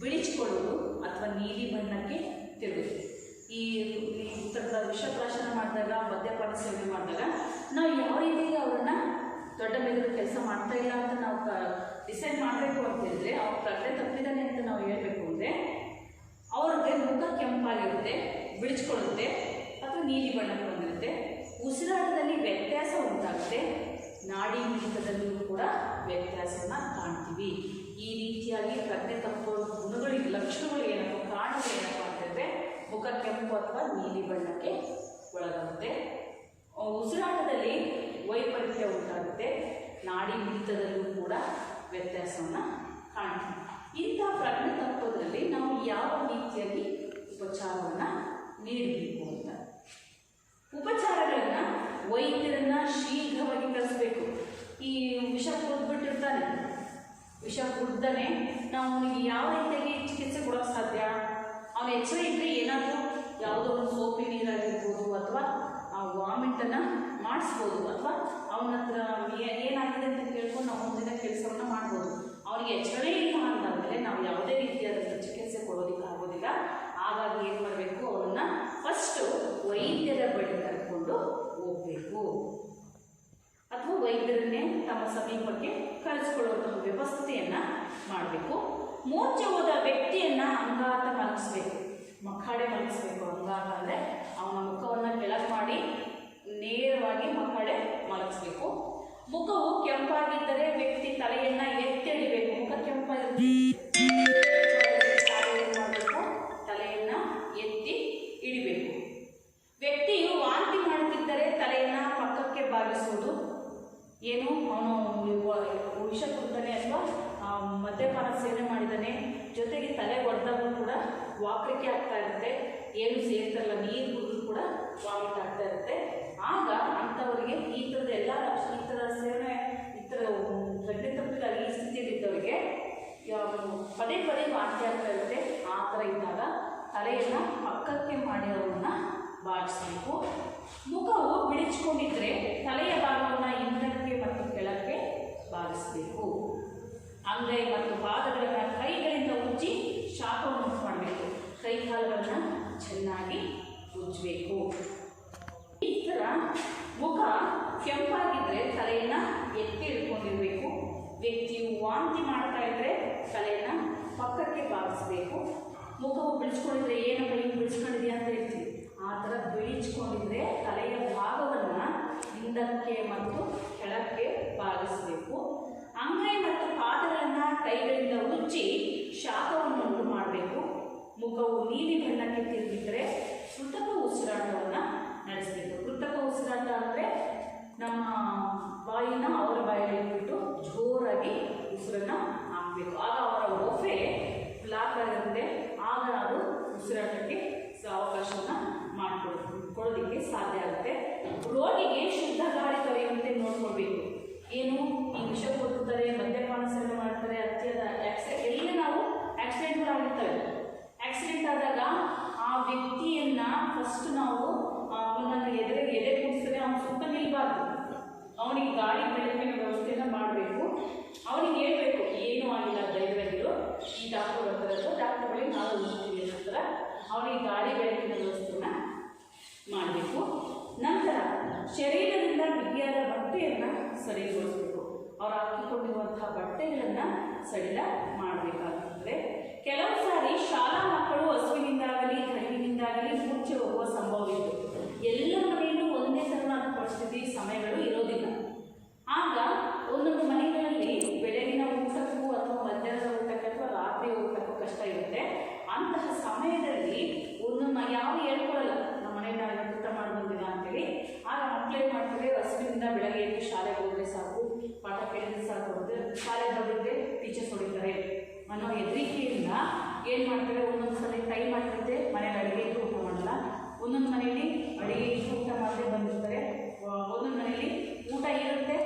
ಬಿಳಿಚಿಕೊಳ್ಳುವುದು ಅಥವಾ ನೀಲಿ ಬಣ್ಣಕ್ಕೆ ತಿರುಗುತ್ತೆ. ಈ ಥರದ ವಿಷಪ್ರಾಶನ ಮಾಡಿದಾಗ, ಮದ್ಯಪಾನ ಸೇವನೆ ಮಾಡಿದಾಗ ನಾವು ಯಾವ ರೀತಿಯಾಗಿ ಅವರನ್ನು ದೊಡ್ಡ ಮೆದುಳು ಕೆಲಸ ಮಾಡ್ತಾ ಇಲ್ಲ ಅಂತ ನಾವು ಡಿಸೈಡ್ ಮಾಡಬೇಕು ಅಂತ ಹೇಳಿದ್ರೆ, ಅವ್ರ ಪ್ರಜ್ಞೆ ತಪ್ಪಿದ್ದಾನೆ ಅಂತ ನಾವು ಹೇಳಬೇಕು ಅಂದರೆ, ಅವ್ರಿಗೆ ಮುಖ ಕೆಂಪಾಗಿರುತ್ತೆ, ಬಿಳಿಸ್ಕೊಳ್ಳುತ್ತೆ ಅಥವಾ ನೀಲಿ ಬಣ್ಣಕ್ಕೆ ಬಂದಿರುತ್ತೆ, ಉಸಿರಾಟದಲ್ಲಿ ವ್ಯತ್ಯಾಸ ಉಂಟಾಗುತ್ತೆ, ನಾಡಿ ಮಿಡಿತದಲ್ಲೂ ಕೂಡ ವ್ಯತ್ಯಾಸವನ್ನು ಕಾಣ್ತೀವಿ. ಈ ರೀತಿಯಾಗಿ ಪ್ರಜ್ಞೆ ತಪ್ಪುವ ಗುಣಗಳಿಗೆ ಲಕ್ಷಣಗಳು ಏನಪ್ಪ, ಕಾರಣಗಳು ಏನಪ್ಪ ಅಂತಂದರೆ, ಮುಖ ಕೆಂಪು ಅಥವಾ ನೀಲಿ ಬಣ್ಣಕ್ಕೆ ಒಳಗಾಗುತ್ತೆ, ಉಸಿರಾಟದಲ್ಲಿ ವೈಪರೀತ್ಯ ಉಂಟಾಗುತ್ತೆ, ನಾಡಿ ಮಿಡಿತದಲ್ಲೂ ಕೂಡ ವ್ಯತ್ಯಾಸವನ್ನು ಕಾಣ್ತೀವಿ. ಇಂಥ ಪ್ರಜ್ಞೆ ತಪ್ಪೋದ್ರಲ್ಲಿ ನಾವು ಯಾವ ರೀತಿಯಾಗಿ ಉಪಚಾರವನ್ನು ನೀಡಬೇಕು ಅಂತ, ಉಪಚಾರಗಳನ್ನು ವೈದ್ಯರನ್ನ ಶೀಘ್ರವಾಗಿ ಕಳಿಸ್ಬೇಕು. ಈ ವಿಷ ಕುಡಿದ್ಬಿಟ್ಟಿರ್ತಾನೆ, ವಿಷ ಕುಡ್ದಾನೆ ನಾವು ಅವನಿಗೆ ಯಾವ ರೀತಿಯಾಗಿ ಚಿಕಿತ್ಸೆ ಕೊಡೋಕ್ಕೆ ಸಾಧ್ಯ? ಅವನ ಎಚ್ಚರ ಇದ್ದರೆ ಏನಾದರೂ ಯಾವುದೋ ಒಂದು ಸೋಪಿ ನೀರಾಗಿರ್ಬೋದು, ಅಥವಾ ಆ ವಾಮಿಟನ್ನು ಮಾಡಿಸ್ಬೋದು, ಅಥವಾ ಅವನ ಹತ್ರ ಏನಾಗಿದೆ ಅಂತ ಕೇಳ್ಕೊಂಡು ನಾವು ಮುಂದಿನ ಕೆಲಸವನ್ನು ಮಾಡ್ಬೋದು. ಅವನಿಗೆ ಎಚ್ಚರವೇ ಇಲ್ಲ ಅಂದಾದಮೇಲೆ ನಾವು ಯಾವುದೇ ರೀತಿಯಾದಂಥ ಚಿಕಿತ್ಸೆ ಕೊಡೋದಕ್ಕೆ ಆಗೋದಿಲ್ಲ. ಹಾಗಾಗಿ ಏನು ಮಾಡಬೇಕು, ಅವನ್ನ ಫಸ್ಟು ವೈದ್ಯರ ಬಳಿ ಕರ್ಕೊಂಡು ಹೋಗಬೇಕು, ಅಥವಾ ವೈದ್ಯರನ್ನೇ ತಮ್ಮ ಸಮೀಪಕ್ಕೆ ಕಳಿಸ್ಕೊಳ್ಳುವಂತಹ ವ್ಯವಸ್ಥೆಯನ್ನು ಮಾಡಬೇಕು. ಮೂರ್ಛೆ ಹೋದ ವ್ಯಕ್ತಿಯನ್ನು ಅಂಗಾತ ಮಲಗಿಸ್ಬೇಕು, ಮಖಾಡೆ ಮಲಗಿಸ್ಬೇಕು. ಅಂಗಾತ ಅಂದರೆ ಅವನ ಮುಖವನ್ನು ಕೆಳಗೆ ಮಾಡಿ ನೇರವಾಗಿ ಮಖಾಡೆ ಮಲಗಿಸ್ಬೇಕು. ಮುಖವು ಕೆಂಪಾಗಿದ್ದರೆ ವ್ಯಕ್ತಿ ತಲೆಯನ್ನು ಎತ್ತಿ ಹಿಡಿಬೇಕು. ಮುಖ ಕೆಂಪಾಗಿರುತ್ತೆ, ತಲೆಯನ್ನು ಎತ್ತಿ ಹಿಡಿಬೇಕು. ವ್ಯಕ್ತಿಯು ವಾಂತಿ ಮಾಡುತ್ತಿದ್ದರೆ ತಲೆಯನ್ನು ಪಕ್ಕಕ್ಕೆ ಬಾಗಿಸುವುದು. ಏನು, ಅವನು ವಿಷ ಕುಡಿದಾನೆ ಅಥವಾ ಮದ್ಯಪಾನ ಸೇವನೆ ಮಾಡಿದ್ದಾನೆ, ಜೊತೆಗೆ ತಲೆ ಹೊಡೆದಾಗೂ ಕೂಡ ವಾಕರಿಕೆ ಆಗ್ತಾ ಇರುತ್ತೆ, ಏನು ಸೇರ್ತಾರಲ್ಲ, ನೀರು ಕುಡಿದ್ರು ಕೂಡ ವಾಮಿಟ್ ಆಗ್ತಾ ಇರುತ್ತೆ. ಆಗ ಅಂಥವರಿಗೆ ಈ ಥರದ ಎಲ್ಲ ಈ ಥರ ಸೇವನೆ, ಈ ಥರ ಪ್ರಜ್ಞೆ ತಪ್ಪಿದಾಗ ಈ ಸ್ಥಿತಿಯಲ್ಲಿದ್ದವರಿಗೆ ಪದೇ ಪದೇ ವಾಂತಿ ಆಗ್ತಾ ಇರುತ್ತೆ. ಆ ಥರ ಇದ್ದಾಗ ತಲೆಯನ್ನು ಪಕ್ಕಕ್ಕೆ ಮಾಡಿ ಅವನ್ನ ಬಾಗಿಸಬೇಕು. ಮುಖವು ಬಿಡಿಸ್ಕೊಂಡಿದ್ರೆ ತಲೆಯ ಭಾಗವನ್ನು ಹಿಂದಕ್ಕೆ ಮತ್ತು ಕೆಳಕ್ಕೆ ಬಾಗಿಸಬೇಕು. ಅಂಗೈ ಮತ್ತು ಪಾದಗಳನ್ನು ಕೈಗಳಿಂದ ಉಜ್ಜಿ ಶಾಖವನ್ನು ಉಂಟು ಮಾಡಬೇಕು. ಕೈ ಕಾಲುಗಳನ್ನು ಚೆನ್ನಾಗಿ ಉಜ್ಜಬೇಕು. ಈ ಥರ ಮುಖ ಕೆಂಪಾಗಿದ್ದರೆ ತಲೆಯನ್ನು ಎತ್ತಿ ಹಿಡ್ಕೊಂಡಿರಬೇಕು. ವ್ಯಕ್ತಿಯು ವಾಂತಿ ಮಾಡ್ತಾ ಇದ್ದರೆ ತಲೆಯನ್ನು ಪಕ್ಕಕ್ಕೆ ಬಾಗಿಸಬೇಕು. ಮುಖವು ಬಿಳಿಸ್ಕೊಂಡಿದ್ರೆ ಏನಪ್ಪ ಹಿಂಗೆ ಬಿಳಿಸ್ಕೊಂಡಿದೆಯಾ ಅಂತ ಹೇಳ್ತೀವಿ. ಆ ಥರ ಬಿಳಿಸ್ಕೊಂಡಿದ್ರೆ ತಲೆಯ ಭಾಗವನ್ನು ಹಿಂದಕ್ಕೆ ಮತ್ತು ಕೆಳಕ್ಕೆ ಬಾಗಿಸಬೇಕು. ಅಂಗೈ ಮತ್ತು ಪಾದಗಳನ್ನು ಕೈಗಳಿಂದ ಉಜ್ಜಿ ಶಾಖವನ್ನು ಉಂಟು ಮಾಡಬೇಕು. ಮುಖವು ನೀಲಿ ಬಣ್ಣಕ್ಕೆ ತಿರುಗಿದರೆ ಕೃತಕ ಉಸಿರಾಟವನ್ನು ಬಾಯಿನ ಅವರ ಬಾಯಲ್ಲಿ ಇಟ್ಬಿಟ್ಟು ಜೋರಾಗಿ ಉಸಿರನ್ನ ಹಾಕಬೇಕು. ಆಗ ಅವರ ಒಫೆ ಬ್ಲಾಕ್ ಆಗಿರುತ್ತೆ. ಆಗ ಅದು ಉಸಿರಾಟಕ್ಕೆ ಅವಕಾಶವನ್ನು ಮಾಡಿಕೊಡೋದಕ್ಕೆ ಸಾಧ್ಯ ಆಗುತ್ತೆ. ರೋಗಿಗೆ ಶುದ್ಧ ಗಾಳಿ ದೊರೆಯುವಂತೆ ನೋಡ್ಕೊಳ್ಬೇಕು. ಏನು ಈ ವಿಷ ಕೊಡ್ತಾರೆ, ಮದ್ಯಪಾನ ಸೇವನೆ ಮಾಡ್ತಾರೆ, ಅತ್ಯದ ಎಲ್ಲ ನಾವು ಆಕ್ಸಿಡೆಂಟ್ಗಳಾಗಿರ್ತವೆ. ಆಕ್ಸಿಡೆಂಟ್ ಆದಾಗ ಆ ವ್ಯಕ್ತಿಯನ್ನ ಫಸ್ಟ್ ನಾವು ಅವನನ್ನು ಎದೆ ಕೂಡಿಸಿದ್ರೆ ಅವನ ಸುತ್ತ ನಿಲ್ಬಾರ್ದು. ಅವನಿಗೆ ಗಾಳಿ ಬೆಳಕಿನ ವ್ಯವಸ್ಥೆಯನ್ನು ಮಾಡಬೇಕು. ಅವನಿಗೆ ಹೇಳ್ಬೇಕು ಏನೂ ಆಗಿಲ್ಲ, ಧೈರ್ಯವಾಗಿರು, ಈ ಡಾಕ್ಟರ್ ಬರ್ತಾರೆ, ಡಾಕ್ಟರ್ ಬಳಿ ನಾವು ಹೋಗ್ತೀವಿ ನಂತರ ಅವನಿಗೆ ಗಾಳಿ ಬೆಳಕಿನ ವ್ಯವಸ್ಥೆಯನ್ನು ಮಾಡಬೇಕು. ನಂತರ ಶರೀರದಿಂದ ಬಿಗಿಯಾದ ಬಟ್ಟೆಯನ್ನು ಸಡಿಲಗೊಳಿಸಬೇಕು. ಅವ್ರು ಹಾಕಿಕೊಂಡಿರುವಂತಹ ಬಟ್ಟೆಗಳನ್ನು ಸಡಿಲ ಮಾಡಬೇಕಾಗುತ್ತದೆ. ಕೆಲವು ಸಾರಿ ಶಾಲಾ ಮಕ್ಕಳು ಹಸುವಿನಿಂದಾಗಲಿ ಕಡಿಮೆಯಿಂದಾಗಲಿ ಮೂರ್ಛೆ ಹೋಗುವ ಸಂಭವವಿತ್ತು. ಎಲ್ಲ ಮನೆಯಲ್ಲೂ ಒಂದೇ ಥರವಾದ ಪರಿಸ್ಥಿತಿ ಸಮಯಗಳು ಇರೋದಿಲ್ಲ. ಆಗ ಒಂದೊಂದು ಮನೆಗಳಲ್ಲಿ ಬೆಳಗಿನ ಊಟಕ್ಕೂ ಅಥವಾ ಮಧ್ಯಾಹ್ನದ ಊಟಕ್ಕೆ ಅಥವಾ ರಾತ್ರಿ ಊಟಕ್ಕೂ ಕಷ್ಟ ಇರುತ್ತೆ. ಅಂತಹ ಸಮಯದಲ್ಲಿ ಒಂದೊಂದು ಯಾವ ಹೇಳ್ಕೊಳ್ಳಲ್ಲ, ನಮ್ಮ ಮನೆಯಲ್ಲಿ ನಾವು ಊಟ ಮಾಡಿ ಬಂದಿಲ್ಲ ಅಂತೇಳಿ. ಆಗ ಮಕ್ಕಳೇನು ಮಾಡ್ತಾರೆ, ಹಸುವಿನಿಂದ ಬೆಳಗ್ಗೆ ಎದ್ದು ಶಾಲೆಗೆ ಹೋದರೆ ಸಾಕು, ಪಾಠ ಕೇಳಿದ್ರೆ ಸಾಕು ಅಂತ ಶಾಲೆಗೆ ಹೋಗಿದ್ರೆ ಟೀಚರ್ಸ್ ಹೊಡಿತಾರೆ ಅನ್ನೋ ಹೆದರಿಕೆಯಿಂದ ಏನು ಮಾಡ್ತಾರೆ, ಒಂದೊಂದು ಸಲ ಟೈಮ್ ಆಗಿರುತ್ತೆ, ಮನೇಲಿ ಅಡುಗೆ ಇದ್ದು ಊಟ ಮಾಡಲ್ಲ. ಒಂದೊಂದು ಮನೆಯಲ್ಲಿ ಅಡುಗೆ ಇದ್ದು ಊಟ ಮಾಡದೆ ಬಂದಿರ್ತಾರೆ. ಒಂದೊಂದು ಮನೆಯಲ್ಲಿ ಊಟ ಇರುತ್ತೆ,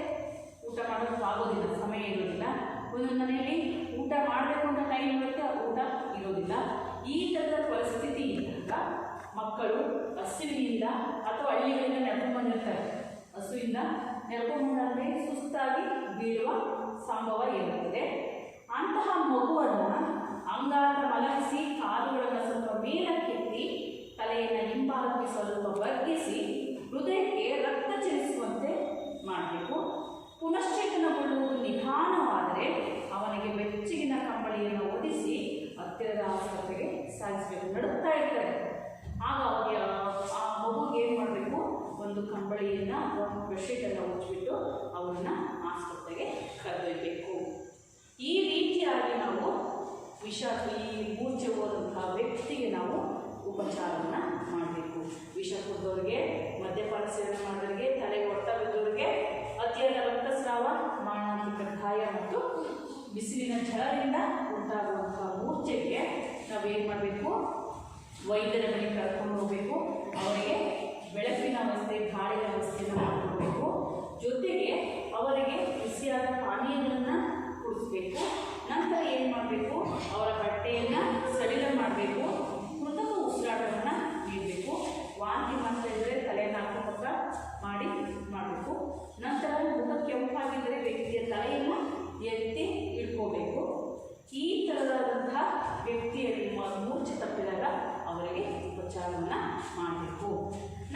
ಊಟ ಮಾಡೋದಕ್ಕೆ ಆಗೋದಿಲ್ಲ, ಸಮಯ ಇರೋದಿಲ್ಲ. ಒಂದೊಂದು ಮನೆಯಲ್ಲಿ ಊಟ ಮಾಡಬೇಕು ಅಂತ ಟೈಮ್ ಇರುತ್ತೆ, ಊಟ ಇರೋದಿಲ್ಲ. ಈ ಥರದ ಪರಿಸ್ಥಿತಿ ಇದ್ದಾಗ ಮಕ್ಕಳು ಹಸುವಿನಿಂದ ಅಥವಾ ಹಳ್ಳಿಗಳಿಂದ ನಡ್ಕೊಂಡು ಬಂದಿರ್ತಾರೆ. ಹಸುವಿಂದ ನಡ್ಕೊಂಡು ಬಂದರೆ ಸುಸ್ತಾಗಿ ಬೀಳುವ ಸಂಭವ ಇರುತ್ತದೆ. ಅಂತಹ ಮಗುವನ್ನು ಅಂಗಾತ ಮಲಗಿಸಿ ಕಾಲುಗಳನ್ನು ಸ್ವಲ್ಪ ಮೇಲಕ್ಕೆತ್ತಿ ತಲೆಯನ್ನು ಹಿಂಭಾಗಕ್ಕೆ ಸ್ವಲ್ಪ ಬಗ್ಗಿಸಿ ಹೃದಯಕ್ಕೆ ರಕ್ತ ಚಲಿಸುವಂತೆ ಮಾಡಬೇಕು. ಪುನಶ್ಚೇತನಗೊಳ್ಳುವುದು ನಿಧಾನವಾದರೆ ಅವನಿಗೆ ಬೆಚ್ಚಗಿನ ಕಂಬಳಿಯನ್ನು ಒದಿಸಿ ಹತ್ತಿರದ ಆಸ್ಪತ್ರೆಗೆ ಸಾಗಿಸಬೇಕು. ನಡುತ್ತಾ ಇರ್ತಾರೆ. ಆಗ ಅವರಿಗೆ ಆ ಮಗುಗೆ ಏನು ಮಾಡಬೇಕು, ಒಂದು ಕಂಬಳಿಯನ್ನು ಒಂದು ಬೆಡ್ಶೀಟನ್ನು ಮುಚ್ಚಿಬಿಟ್ಟು ಅವರನ್ನ ಆಸ್ಪತ್ರೆಗೆ ಕರೆದೊಯ್ಯಬೇಕು. ಈ ರೀತಿಯಾಗಿ ನಾವು ಈ ಮೂರ್ಛೆ ಹೋದಂತಹ ವ್ಯಕ್ತಿಗೆ ನಾವು ಉಪಚಾರವನ್ನು ಮಾಡಬೇಕು. ವಿಷ ಕುಡಿದವರಿಗೆ, ಮದ್ಯಪಾನ ಸೇವನೆ ಮಾಡೋರಿಗೆ, ತಲೆಗೆ ಹೊಡೆತ ಬಿದ್ದವರಿಗೆ, ಅತಿಯಾದ ರಕ್ತಸ್ರಾವ, ಮಾರಣಾಂತಿಕ ಗಾಯ ಮತ್ತು ಬಿಸಿಲಿನ ಝಳದಿಂದ ಉಂಟಾಗುವಂತಹ ಮೂರ್ಛೆಗೆ ನಾವೇನು ಮಾಡಬೇಕು, ವೈದ್ಯರ ಬಳಿ ಕರ್ಕೊಂಡು ಹೋಗಬೇಕು. ಅವರಿಗೆ ಬೆಳಕಿನ ವ್ಯವಸ್ಥೆ, ಗಾಳಿಯ ವ್ಯವಸ್ಥೆಯನ್ನು ಮಾಡಿಕೊಡ್ಬೇಕು. ಜೊತೆಗೆ ಅವರಿಗೆ ಬಿಸಿಯಾದ ಪಾನೀಯಗಳನ್ನು ಕುಡಿಸ್ಬೇಕು. ನಂತರ ಏನು ಮಾಡಬೇಕು, ಅವರ ಬಟ್ಟೆಯನ್ನು ಸಡಿಲ ಮಾಡಬೇಕು. ಕೃತಕ ಉಸಿರಾಟವನ್ನು ನೀಡಬೇಕು. ವಾಂತಿ ಮಾಡ್ತಾ ಇದ್ದರೆ ತಲೆಯನ್ನು ಅಕ್ಕಪಕ್ಕ ಮಾಡಬೇಕು. ನಂತರ ಮುಖ ಕೆಂಪಾಗಿದ್ದರೆ ವ್ಯಕ್ತಿಯ ತಲೆಯನ್ನು ಎತ್ತಿ ಇಟ್ಕೋಬೇಕು. ಈ ಥರದಾದಂತಹ ವ್ಯಕ್ತಿಯಲ್ಲಿ ಮೂರ್ಛೆ ತಪ್ಪಿದಾಗ ಅವರಿಗೆ ಉಪಚಾರವನ್ನು ಮಾಡಬೇಕು.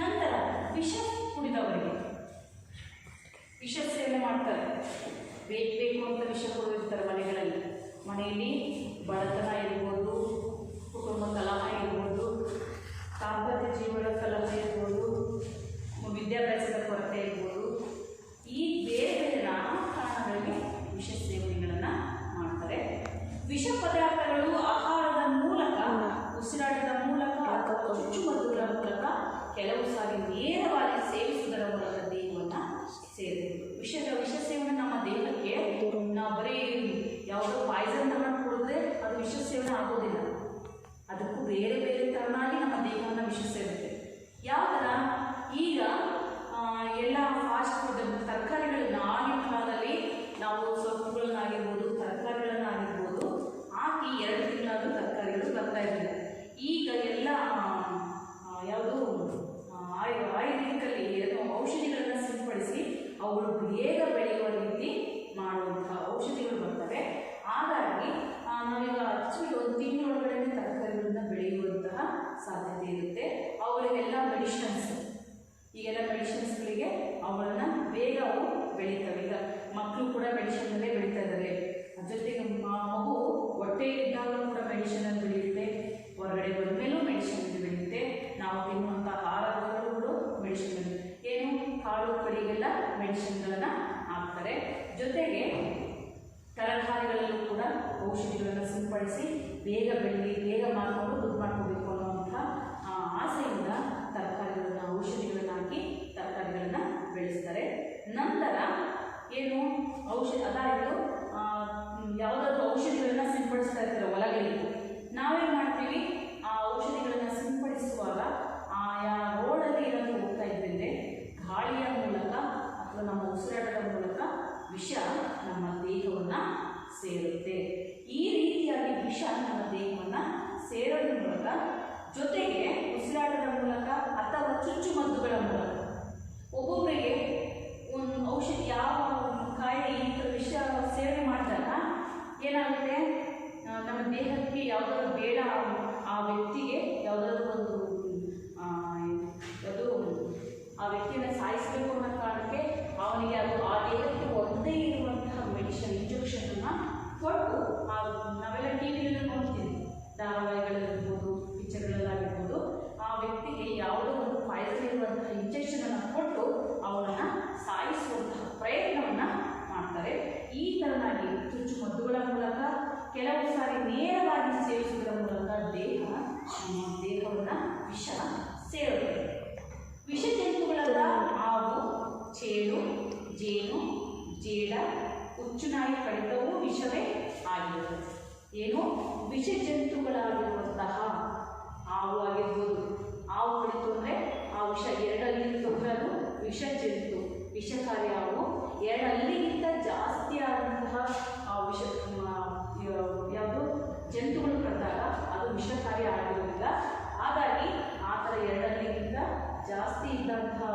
ನಂತರ ವಿಷ ಕುಡಿದವರಿಗೆ, ವಿಷ ಸೇವನೆ ಮಾಡ್ತಾರೆ, ಬೇಕು ಅಂತ ವಿಷ ಕುಡಿದಿರ್ತಾರೆ ಮನೆಯಲ್ಲಿ ಬಡತನ ಇರ್ಬೋದು, ಕುಟುಂಬ ಕಲಹ ಇರ್ಬೋದು, ದಾಂಪತ್ಯ ಜೀವನ ಕಲಹ ಇರ್ಬೋದು, ವಿದ್ಯಾಭ್ಯಾಸದ ಕೊರತೆ ಇರ್ಬೋದು. ಈ ಬೇರೆ ಬೇರೆ ನಾನಾ ಕಾರಣಗಳಿಗೆ ವಿಷ ಸೇವನೆಗಳನ್ನು ಮಾಡ್ತಾರೆ. ವಿಷ ಪದಾರ್ಥಗಳು ಆಹಾರದ ಮೂಲಕ, ಉಸಿರಾಟದ ಮೂಲಕ ಅಥವಾ ಚುಚ್ಚುಮದ್ದುಗಳ ಮೂಲಕ, ಕೆಲವು ಸಾರಿ ನೇರವಾಗಿ ಸೇವಿಸುವುದರ ಮೂಲಕ ದೇಹವನ್ನು ಸೇರಬೇಕು. ವಿಷ ಸೇವನೆ ನಮ್ಮ ದೇಹಕ್ಕೆ ನಾವು ಬರೀ ಯಾವುದೋ ಪಾಯ್ಸನ್ ತಗೊಂಡು ಕುಡಿದ್ರೆ ಅದು ವಿಷ ಸೇವನೆ ಆಗೋದಿಲ್ಲ. ಅದಕ್ಕೂ ಬೇರೆ ಬೇರೆ ಥರನಾಗಿ ನಮ್ಮ ದೇಹವನ್ನು ವಿಷ ಸೇರುತ್ತೆ. ಯಾವ ಥರ, ಈಗ ಎಲ್ಲ ಫಾಸ್ಟ್ ಫುಡ್ ತರಕಾರಿಗಳನ್ನ ಆಗಿನ ಕಾಲದಲ್ಲಿ ನಾವು ಸೊಪ್ಪುಗಳನ್ನಾಗಿರ್ಬೋದು, ತರಕಾರಿಗಳನ್ನಾಗಿರ್ಬೋದು ಹಾಕಿ 2 ತಿಂಗಳಾದರೂ ತರಕಾರಿಗಳು ಬರ್ತಾ ಇರಲಿಲ್ಲ. ಈಗ ಎಲ್ಲ ಯಾವುದು ಆಯುರ್ವೇದಿಕಲ್ಲಿ ಏನೋ ಔಷಧಿಗಳನ್ನು ಸಿಂಪಡಿಸಿ ಅವುಗಳು ಬೇಗ ಬೆಳೆಯುವ ರೀತಿ ಮಾಡುವಂತಹ ಔಷಧಿಗಳು ಬರ್ತವೆ. ಹಾಗಾಗಿ ನಾವೀಗ ಆಕ್ಚುಲಿ 1 ತಿಂಗಳೊಳಗಡೆ ತರಕಾರಿಗಳನ್ನ ಬೆಳೆಯುವಂತಹ ಸಾಧ್ಯತೆ ಇರುತ್ತೆ. ಅವರಿಗೆಲ್ಲ ಮೆಡಿಷನ್ಸ್, ಈಗೆಲ್ಲ ಮೆಡಿಷನ್ಸ್ಗಳಿಗೆ ಅವುಗಳನ್ನ ಬೇಗ ಅವು ಬೆಳೀತವೆ. ಈಗ ಮಕ್ಕಳು ಕೂಡ ಮೆಡಿಷನ್ನಲ್ಲೇ ಬೆಳೀತಾ ಇದ್ದಾರೆ. ಜೊತೆಗೆ ಮಗು ಹೊಟ್ಟೆಯಲ್ಲಿದ್ದಾಗಲೂ ಕೂಡ ಮೆಡಿಷನಲ್ಲಿ ಬೆಳೆಯುತ್ತೆ, ಹೊರಗಡೆ ಬಂದ ಮೇಲೂ ಮೆಡಿಷನಲ್ಲಿ ಬೆಳೆಯುತ್ತೆ. ನಾವು ತಿನ್ನುವಂಥ ಆಹಾರಗಳು ಮೆಡಿಷನ್, ಏನು ಕಾಳು ಕಡಿಗೆಲ್ಲ ಮೆಡಿಷನ್ಗಳನ್ನು ಹಾಕ್ತಾರೆ. ಜೊತೆಗೆ ತರಕಾರಿಗಳಲ್ಲೂ ಕೂಡ ಔಷಧಿಗಳನ್ನು ಸಿಂಪಡಿಸಿ ಬೇಗ ಬೆಳೀಲಿ, ಬೇಗ ಮಾಡಿಕೊಂಡು ದುಡ್ಡು ಮಾಡ್ಕೋಬೇಕು ಅನ್ನುವಂಥ ಆಸೆಯಿಂದ ತರಕಾರಿಗಳನ್ನು, ಔಷಧಿಗಳನ್ನು ಹಾಕಿ ತರಕಾರಿಗಳನ್ನು ಬೆಳೆಸ್ತಾರೆ. ನಂತರ ವಿಷ ನಮ್ಮ ದೇಹವನ್ನು ಸೇರುತ್ತೆ. ಈ ರೀತಿಯಾಗಿ ವಿಷ ನಮ್ಮ ದೇಹವನ್ನು ಸೇರೋದ್ರ ಮೂಲಕ, ಜೊತೆಗೆ ಉಸಿರಾಟದ ಮೂಲಕ ಅಥವಾ ಚುಚ್ಚುಮದ್ದುಗಳ ಮೂಲಕ, ಒಬ್ಬೊಬ್ಬರಿಗೆ ಒಂದು ಔಷಧಿ ಯಾವ ಕಾಯಿಲೆ ಈ ಥರ ವಿಷ ಸೇವನೆ ಮಾಡಿದಾಗ ಏನಾಗುತ್ತೆ, ನಮ್ಮ ದೇಹಕ್ಕೆ ಯಾವುದಾದ್ರು ಬೇಡ ಆ ವ್ಯಕ್ತಿಗೆ ಯಾವುದಾದ್ರು ಒಂದು ಅದು ಆ ವ್ಯಕ್ತಿಯನ್ನು ಸಾಯಿಸಬೇಕು ಅನ್ನೋ ಕಾರಣಕ್ಕೆ ಅವನಿಗೆ ಅದು ಆ ದೇಹಕ್ಕೆ ಒಂದೇ ಇರುವಂತಹ ಮೆಡಿಷನ್ ಇಂಜೆಕ್ಷನನ್ನು ಕೊಟ್ಟು, ನಾವೆಲ್ಲ ಟಿ ವಿಯಲ್ಲಿ ನೋಡ್ತೀವಿ, ಧಾರಾವಾಹಿಗಳಿರ್ಬೋದು, ಪಿಕ್ಚರ್ಗಳಲ್ಲಾಗಿರ್ಬೋದು, ಆ ವ್ಯಕ್ತಿಗೆ ಯಾವುದೋ ಒಂದು ಪಾಯ್ಸನ್ ಇರುವಂತಹ ಇಂಜೆಕ್ಷನನ್ನು ಕೊಟ್ಟು ಅವನನ್ನು ಸಾಯಿಸುವಂತಹ ಪ್ರಯತ್ನವನ್ನು ಮಾಡ್ತಾರೆ. ಈ ಥರನಾಗಿ ಚುಚ್ಚುಮದ್ದುಗಳ ಮೂಲಕ, ಕೆಲವು ಸಾರಿ ನೇರವಾಗಿ ಸೇವಿಸುವುದರ ಮೂಲಕ ನಮ್ಮ ದೇಹವನ್ನು ವಿಷ ಸೇರುತ್ತೆ. ವಿಷಜಂತುಗಳಾದ ಹಾವು, ಚೇಳು, ಜೇನು, ಜೇಡ, ಹುಚ್ಚುನಾಯಿ ಕಡಿತವೂ ವಿಷವೇ ಆಗಿರುತ್ತದೆ. ಏನು, ವಿಷಜಂತುಗಳಾಗಿರುವಂತಹ ಹಾವು ಆಗಿರ್ಬೋದು, ಹಾವು ಕಡಿತು ಅಂದರೆ ಆ ವಿಷ ಎರಡಲ್ಲಿರ್ತದೆ, ಅದು ವಿಷಜಂತು, ವಿಷಕಾರಿ ಹಾವು. ಎರಡಲ್ಲಿಗಿಂತ ಜಾಸ್ತಿ ಆದಂತಹ ವಿಷ ಯಾವುದು ಜಂತುಗಳು ಕಡಿದಾಗ ಅದು ವಿಷಕಾರಿ ಆಗಿರೋದಿಲ್ಲ. ಹಾಗಾಗಿ ಆ ಥರ ಎರಡಲ್ಲಿಗಿಂತ ಜಾಸ್ತಿ ಇದ್ದಂತಹ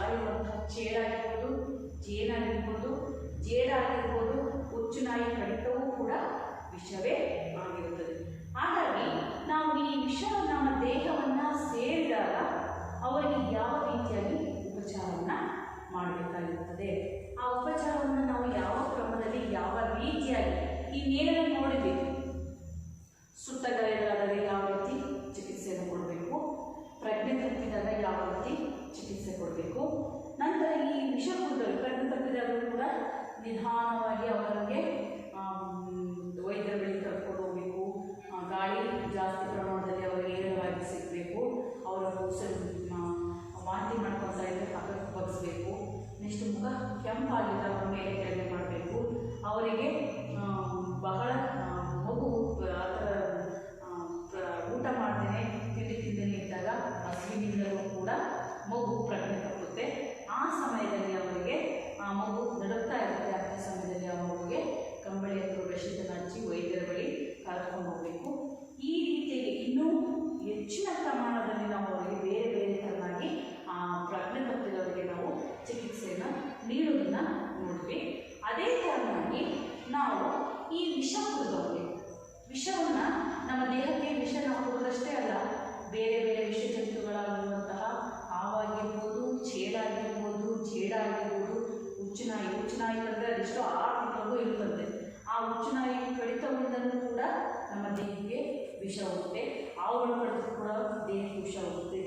ಆಗಿರುವಂತಹ ಚೇಳಾಗಿರ್ಬೋದು, ಜೇನಾಗಿರ್ಬೋದು, ಜೇಡಾಗಿರ್ಬೋದು, ಹುಚ್ಚುನಾಯಿ ಕಡಿತವೂ ಕೂಡ ವಿಷವೇ ಆಗಿರುತ್ತದೆ. ಹಾಗಾಗಿ ನಾವು ಈ ವಿಷ ನಮ್ಮ ದೇಹವನ್ನು ಸೇರಿದಾಗ ಅವರಿಗೆ ಯಾವ ರೀತಿಯಾಗಿ ಉಪಚಾರವನ್ನು ಮಾಡಬೇಕಾಗಿರುತ್ತದೆ, ಆ ಉಪಚಾರವನ್ನು ನಾವು ಯಾವ ಕ್ರಮದಲ್ಲಿ ಯಾವ ರೀತಿಯಾಗಿ ಈ ನೇರನ್ನು ನೋಡಿದ್ವಿ. ಸುಟ್ಟ ಗಾಯಗಳಾದರೆ ಯಾವ ರೀತಿ ಚಿಕಿತ್ಸೆಯನ್ನು ಕೊಡಬೇಕು, ಪ್ರಜ್ಞೆ ತಪ್ಪಿದಾಗ ಯಾವ ರೀತಿ ಚಿಕಿತ್ಸೆ ಕೊಡಬೇಕು, ನಂತರ ಈ ವಿಷ ಕುಡಿದವರು ಪ್ರಜ್ಞೆ ತಪ್ಪಿದಾಗಲೂ ಕೂಡ ನಿಧಾನವಾಗಿ ಅವರಿಗೆ ವೈದ್ಯರ ಬಳಿ ಕರ್ಕೊಂಡು ಹೋಗಬೇಕು. ಗಾಳಿ ಜಾಸ್ತಿ ಪ್ರಮಾಣದಲ್ಲಿ ಅವರಿಗೆ ನೇರವಾಗಿ ಸಿಗಬೇಕು. ಅವರ ವಾಂತಿ ಮಾಡ್ಕೊಳ್ತಾ ಇದ್ದರೆ ಪಕ್ಕಕ್ಕೆ ಬಗ್ಗಿಸ್ಬೇಕು. ನೆಕ್ಸ್ಟ್ ಮುಖ ಕೆಂಪಾಗಿದ್ದ ಅವರ ಮೇಲೆ ಕೆಳಗೆ ಮಾಡಬೇಕು. ಅವರಿಗೆ ಬಹಳ ಮಗು ಆ ಥರ ಊಟ ಮಾಡ್ತೇನೆ ತಿಂಡಿ ತಿಂದೇನೆ ಇದ್ದಾಗ ಹಸಿವಿನಿಂದಲೂ ಕೂಡ ಮಗು ಪ್ರಜ್ಞೆ ತಪ್ಪುತ್ತೆ. ಆ ಸಮಯದಲ್ಲಿ ಅವರಿಗೆ ಆ ಮಗು ನಡುತ್ತಾ ಇರುತ್ತೆ. ಅಂಥ ಸಮಯದಲ್ಲಿ ಆ ಮಗುಗೆ ಕಂಬಳಿ ಅಥವಾ ಬೆಡ್ಶೀಟನ್ನು ಹಚ್ಚಿ ವೈದ್ಯರ ಬಳಿ ಕರ್ಕೊಂಡು ಹೋಗಬೇಕು. ಈ ರೀತಿಯಾಗಿ ಇನ್ನೂ ಹೆಚ್ಚಿನ ಪ್ರಮಾಣದಲ್ಲಿ ನಾವು ಅವರಿಗೆ ಬೇರೆ ಬೇರೆ ಥರನಾಗಿ ಆ ಪ್ರಜ್ಞೆ ತಪ್ಪಿದವರಿಗೆ ನಾವು ಚಿಕಿತ್ಸೆಯನ್ನು ನೀಡುವುದನ್ನು ನೋಡ್ತೀವಿ. ಅದೇ ಥರನಾಗಿ ನಾವು ಈ ವಿಷ ಕುಡಿದವರಿಗೆ, ವಿಷವನ್ನು ನಮ್ಮ ದೇಹಕ್ಕೆ ವಿಷ ನಾವು ಕುಡಿದಷ್ಟೇ ಅಲ್ಲ, ಬೇರೆ ಬೇರೆ ವಿಷ ಜಂತುಗಳಾಗಿರುವಂತಹ ಹಾವಾಗಿರ್ಬೋದು, ಚೇಳಾಗಿರ್ಬೋದು, ಜೇಡಾಗಿರ್ಬೋದು, ಹುಚ್ಚುನಾಯಿ ಅಂದರೆ ಅದೆಷ್ಟೋ 6 ತಿಂಗಳಿಗೂ ಇರ್ತದೆ. ಆ ಹುಚ್ಚುನಾಯಿ ಕಡಿತವಿಂದಲೂ ಕೂಡ ನಮ್ಮ ದೇಹಕ್ಕೆ ವಿಷ ಹೋಗುತ್ತೆ. ಹಾವುಗಳು ಕಡಿತೂ ಕೂಡ ದೇಹಕ್ಕೆ ವಿಷ ಹೋಗುತ್ತೆ.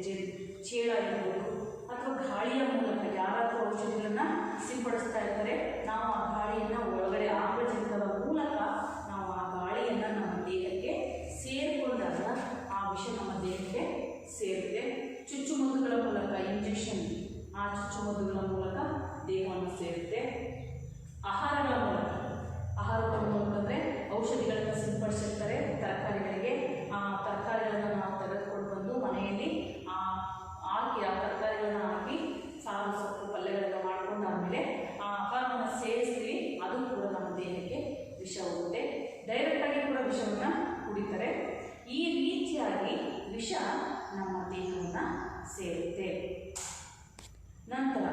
ಚೇಳಾಗಿರ್ಬೋದು ಅಥವಾ ಗಾಳಿಯ ಮೂಲಕ ಯಾರಾದರೂ ಔಷಧಿಗಳನ್ನು ಸಿಂಪಡಿಸ್ತಾ ಇರ್ತಾರೆ, ನಾವು ಆ ಗಾಳಿಯನ್ನು ಒಳಗಡೆ ಆಮ್ಲಜನಕದ ಮೂಲಕ ನಾವು ಆ ಗಾಳಿಯನ್ನು ನಮ್ಮ ದೇಹಕ್ಕೆ ಸೇರಿಕೊಂಡಾಗ ಆ ವಿಷ ನಮ್ಮ ದೇಹಕ್ಕೆ ಸೇರುತ್ತೆ. ಚುಚ್ಚುಮದ್ದುಗಳ ಮೂಲಕ ಇಂಜೆಕ್ಷನ್, ಆ ಚುಚ್ಚುಮದ್ದುಗಳ ಮೂಲಕ ದೇಹವನ್ನು ಸೇರುತ್ತೆ. ಆಹಾರಗಳ ಮೂಲಕ ಅಂದರೆ ಔಷಧಿಗಳನ್ನು ಸಿಂಪಡಿಸಿರ್ತಾರೆ ತರಕಾರಿಗಳಿಗೆ. ಆ ತರಕಾರಿಗಳನ್ನು ನಾವು ತೆಗೆದುಕೊಂಡು ಬಂದು ಮನೆಯಲ್ಲಿ ಹಾಕಿ ಆ ತರಕಾರಿಗಳನ್ನು ಹಾಕಿ ಸಾರು ಸೊಪ್ಪು ಪಲ್ಯಗಳನ್ನು ಮಾಡಿಕೊಂಡು ಆದಮೇಲೆ ಆ ಆಹಾರವನ್ನು ಸೇರಿಸ್ತೀವಿ. ಅದು ಕೂಡ ನಮ್ಮ ದೇಹಕ್ಕೆ ವಿಷ ಹೋಗುತ್ತೆ. ಡೈರೆಕ್ಟಾಗಿ ಕೂಡ ವಿಷವನ್ನು ಕುಡಿತಾರೆ. ಈ ರೀತಿಯಾಗಿ ವಿಷ ನಮ್ಮ ದೇಹವನ್ನು ಸೇರುತ್ತೆ. ನಂತರ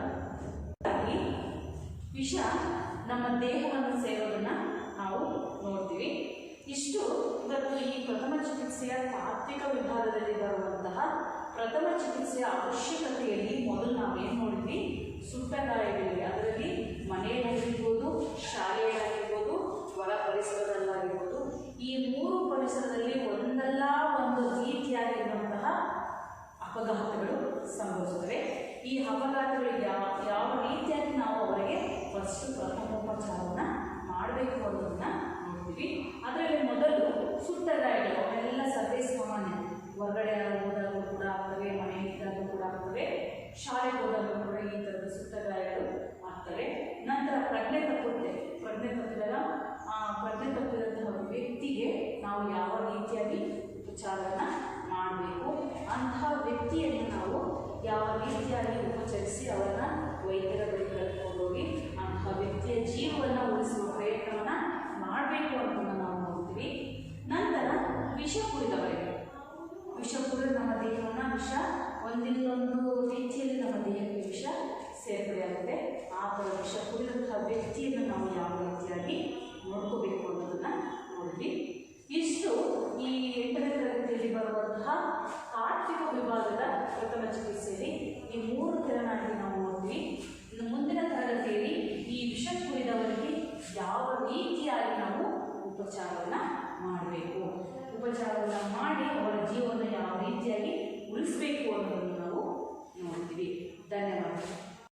ವಿಷ ನಮ್ಮ ದೇಹವನ್ನು ಸೇರೋದನ್ನು ನಾವು ನೋಡ್ತೀವಿ. ಇಷ್ಟು ಇವತ್ತು ಈ ಪ್ರಥಮ ಚಿಕಿತ್ಸೆಯ ತಾತ್ವಿಕ ವಿಭಾಗದಲ್ಲಿ ಬರುವಂತಹ ಪ್ರಥಮ ಚಿಕಿತ್ಸೆಯ ಅವಶ್ಯಕತೆಯಲ್ಲಿ ಮೊದಲು ನಾವೇನು ನೋಡಿದ್ವಿ, ಸುಟ್ಟ ಗಾಯಗಳಿಗೆ, ಅದರಲ್ಲಿ ಮನೆಯಲ್ಲಾಗಿರ್ಬೋದು, ಶಾಲೆಯಲ್ಲಾಗಿರ್ಬೋದು, ಹೊರ ಪರಿಸರದಲ್ಲಾಗಿರ್ಬೋದು, ಈ 3 ಪರಿಸರದಲ್ಲಿ ಒಂದಲ್ಲ ಒಂದು ರೀತಿಯಾಗಿರುವಂತಹ ಅಪಘಾತಗಳು ಸಂಭವಿಸುತ್ತವೆ. ಈ ಅಪಘಾತಗಳು ಯಾವ ರೀತಿಯಾಗಿ ನಾವು ಅವರಿಗೆ ಫಸ್ಟ್ ಪ್ರಥಮೋಪಚಾರವನ್ನು ಮಾಡಬೇಕು ಅನ್ನೋದನ್ನು ನೋಡ್ತೀವಿ. ಅದರಲ್ಲಿ ಮೊದಲು ಸುಟ್ಟ ಗಾಯಗಳು ಅವನ್ನೆಲ್ಲ ಸರ್ವೇ ಸಾಮಾನ್ಯ. ಹೊರಗಡೆ ಹೋದಾಗಲೂ ಕೂಡ ಆಗ್ತವೆ, ಮನೆಯಲ್ಲಿದ್ದಾಗಲೂ ಕೂಡ ಆಗ್ತವೆ, ಶಾಲೆಗೆ ಹೋದಾಗಲೂ ಕೂಡ ಈ ಥರದ ಸುಟ್ಟ ಗಾಯಗಳು ಆಗ್ತವೆ. ನಂತರ ಪ್ರಜ್ಞೆ ತಪ್ಪಿದಾಗ ಪ್ರಜ್ಞೆ ತಪ್ಪಿದಂತಹ ವ್ಯಕ್ತಿಗೆ ನಾವು ಯಾವ ರೀತಿಯಾಗಿ ಉಪಚಾರವನ್ನು ಮಾಡಬೇಕು, ಅಂತಹ ವ್ಯಕ್ತಿಯನ್ನು ನಾವು ಯಾವ ರೀತಿಯಾಗಿ ಉಪಚರಿಸಿ ಅವರನ್ನು ವೈದ್ಯರ ಬಳಿ ಕರ್ಕೊಂಡು ಹೋಗಿ ಅಂಥ ಅಂತಹ ವ್ಯಕ್ತಿಯ ಜೀವವನ್ನು ಉಳಿಸುವ ಪ್ರಯತ್ನವನ್ನು ಮಾಡಬೇಕು ಅಂತ ನಾವು ನೋಡ್ತೀವಿ. ನಂತರ ವಿಷ ಕುಡಿದವರಿಗೆ, ವಿಷ ಕುಡಿದು ನಮ್ಮ ದೇಹವನ್ನು ವಿಷ ಒಂದಿಲ್ಲೊಂದು ರೀತಿಯಲ್ಲಿ ನಮ್ಮ ದೇಹಕ್ಕೆ ವಿಷ ಸೇರ್ಪಡೆಯಾಗುತ್ತೆ. ಆ ಥರ ವಿಷ ಕುಡಿದಂತಹ ವ್ಯಕ್ತಿಯನ್ನು ನಾವು ಯಾವ ರೀತಿಯಾಗಿ ನೋಡ್ಕೋಬೇಕು ಅನ್ನೋದನ್ನು ನೋಡಿದ್ವಿ. ಇಷ್ಟು ಈ 8ನೇ ತರಗತಿಯಲ್ಲಿ ಬರುವಂತಹ ತಾತ್ವಿಕ ವಿಭಾಗದ ಪ್ರಥಮ ಚಿಕಿತ್ಸೆಯಲ್ಲಿ ಈ 3 ತೆರನಾಗಿ ನಾವು ನೋಡ್ತೀವಿ. ಇನ್ನು ಮುಂದಿನ ತರಗತಿಯಲ್ಲಿ ಈ ವಿಷ ಕುಡಿದವರಿಗೆ ಯಾವ ರೀತಿಯಾಗಿ ನಾವು ಉಪಚಾರವನ್ನು ಮಾಡಬೇಕು, ಉಪಚಾರವನ್ನು ಮಾಡಿ ಅವರ ಜೀವನ ಯಾವ ರೀತಿಯಾಗಿ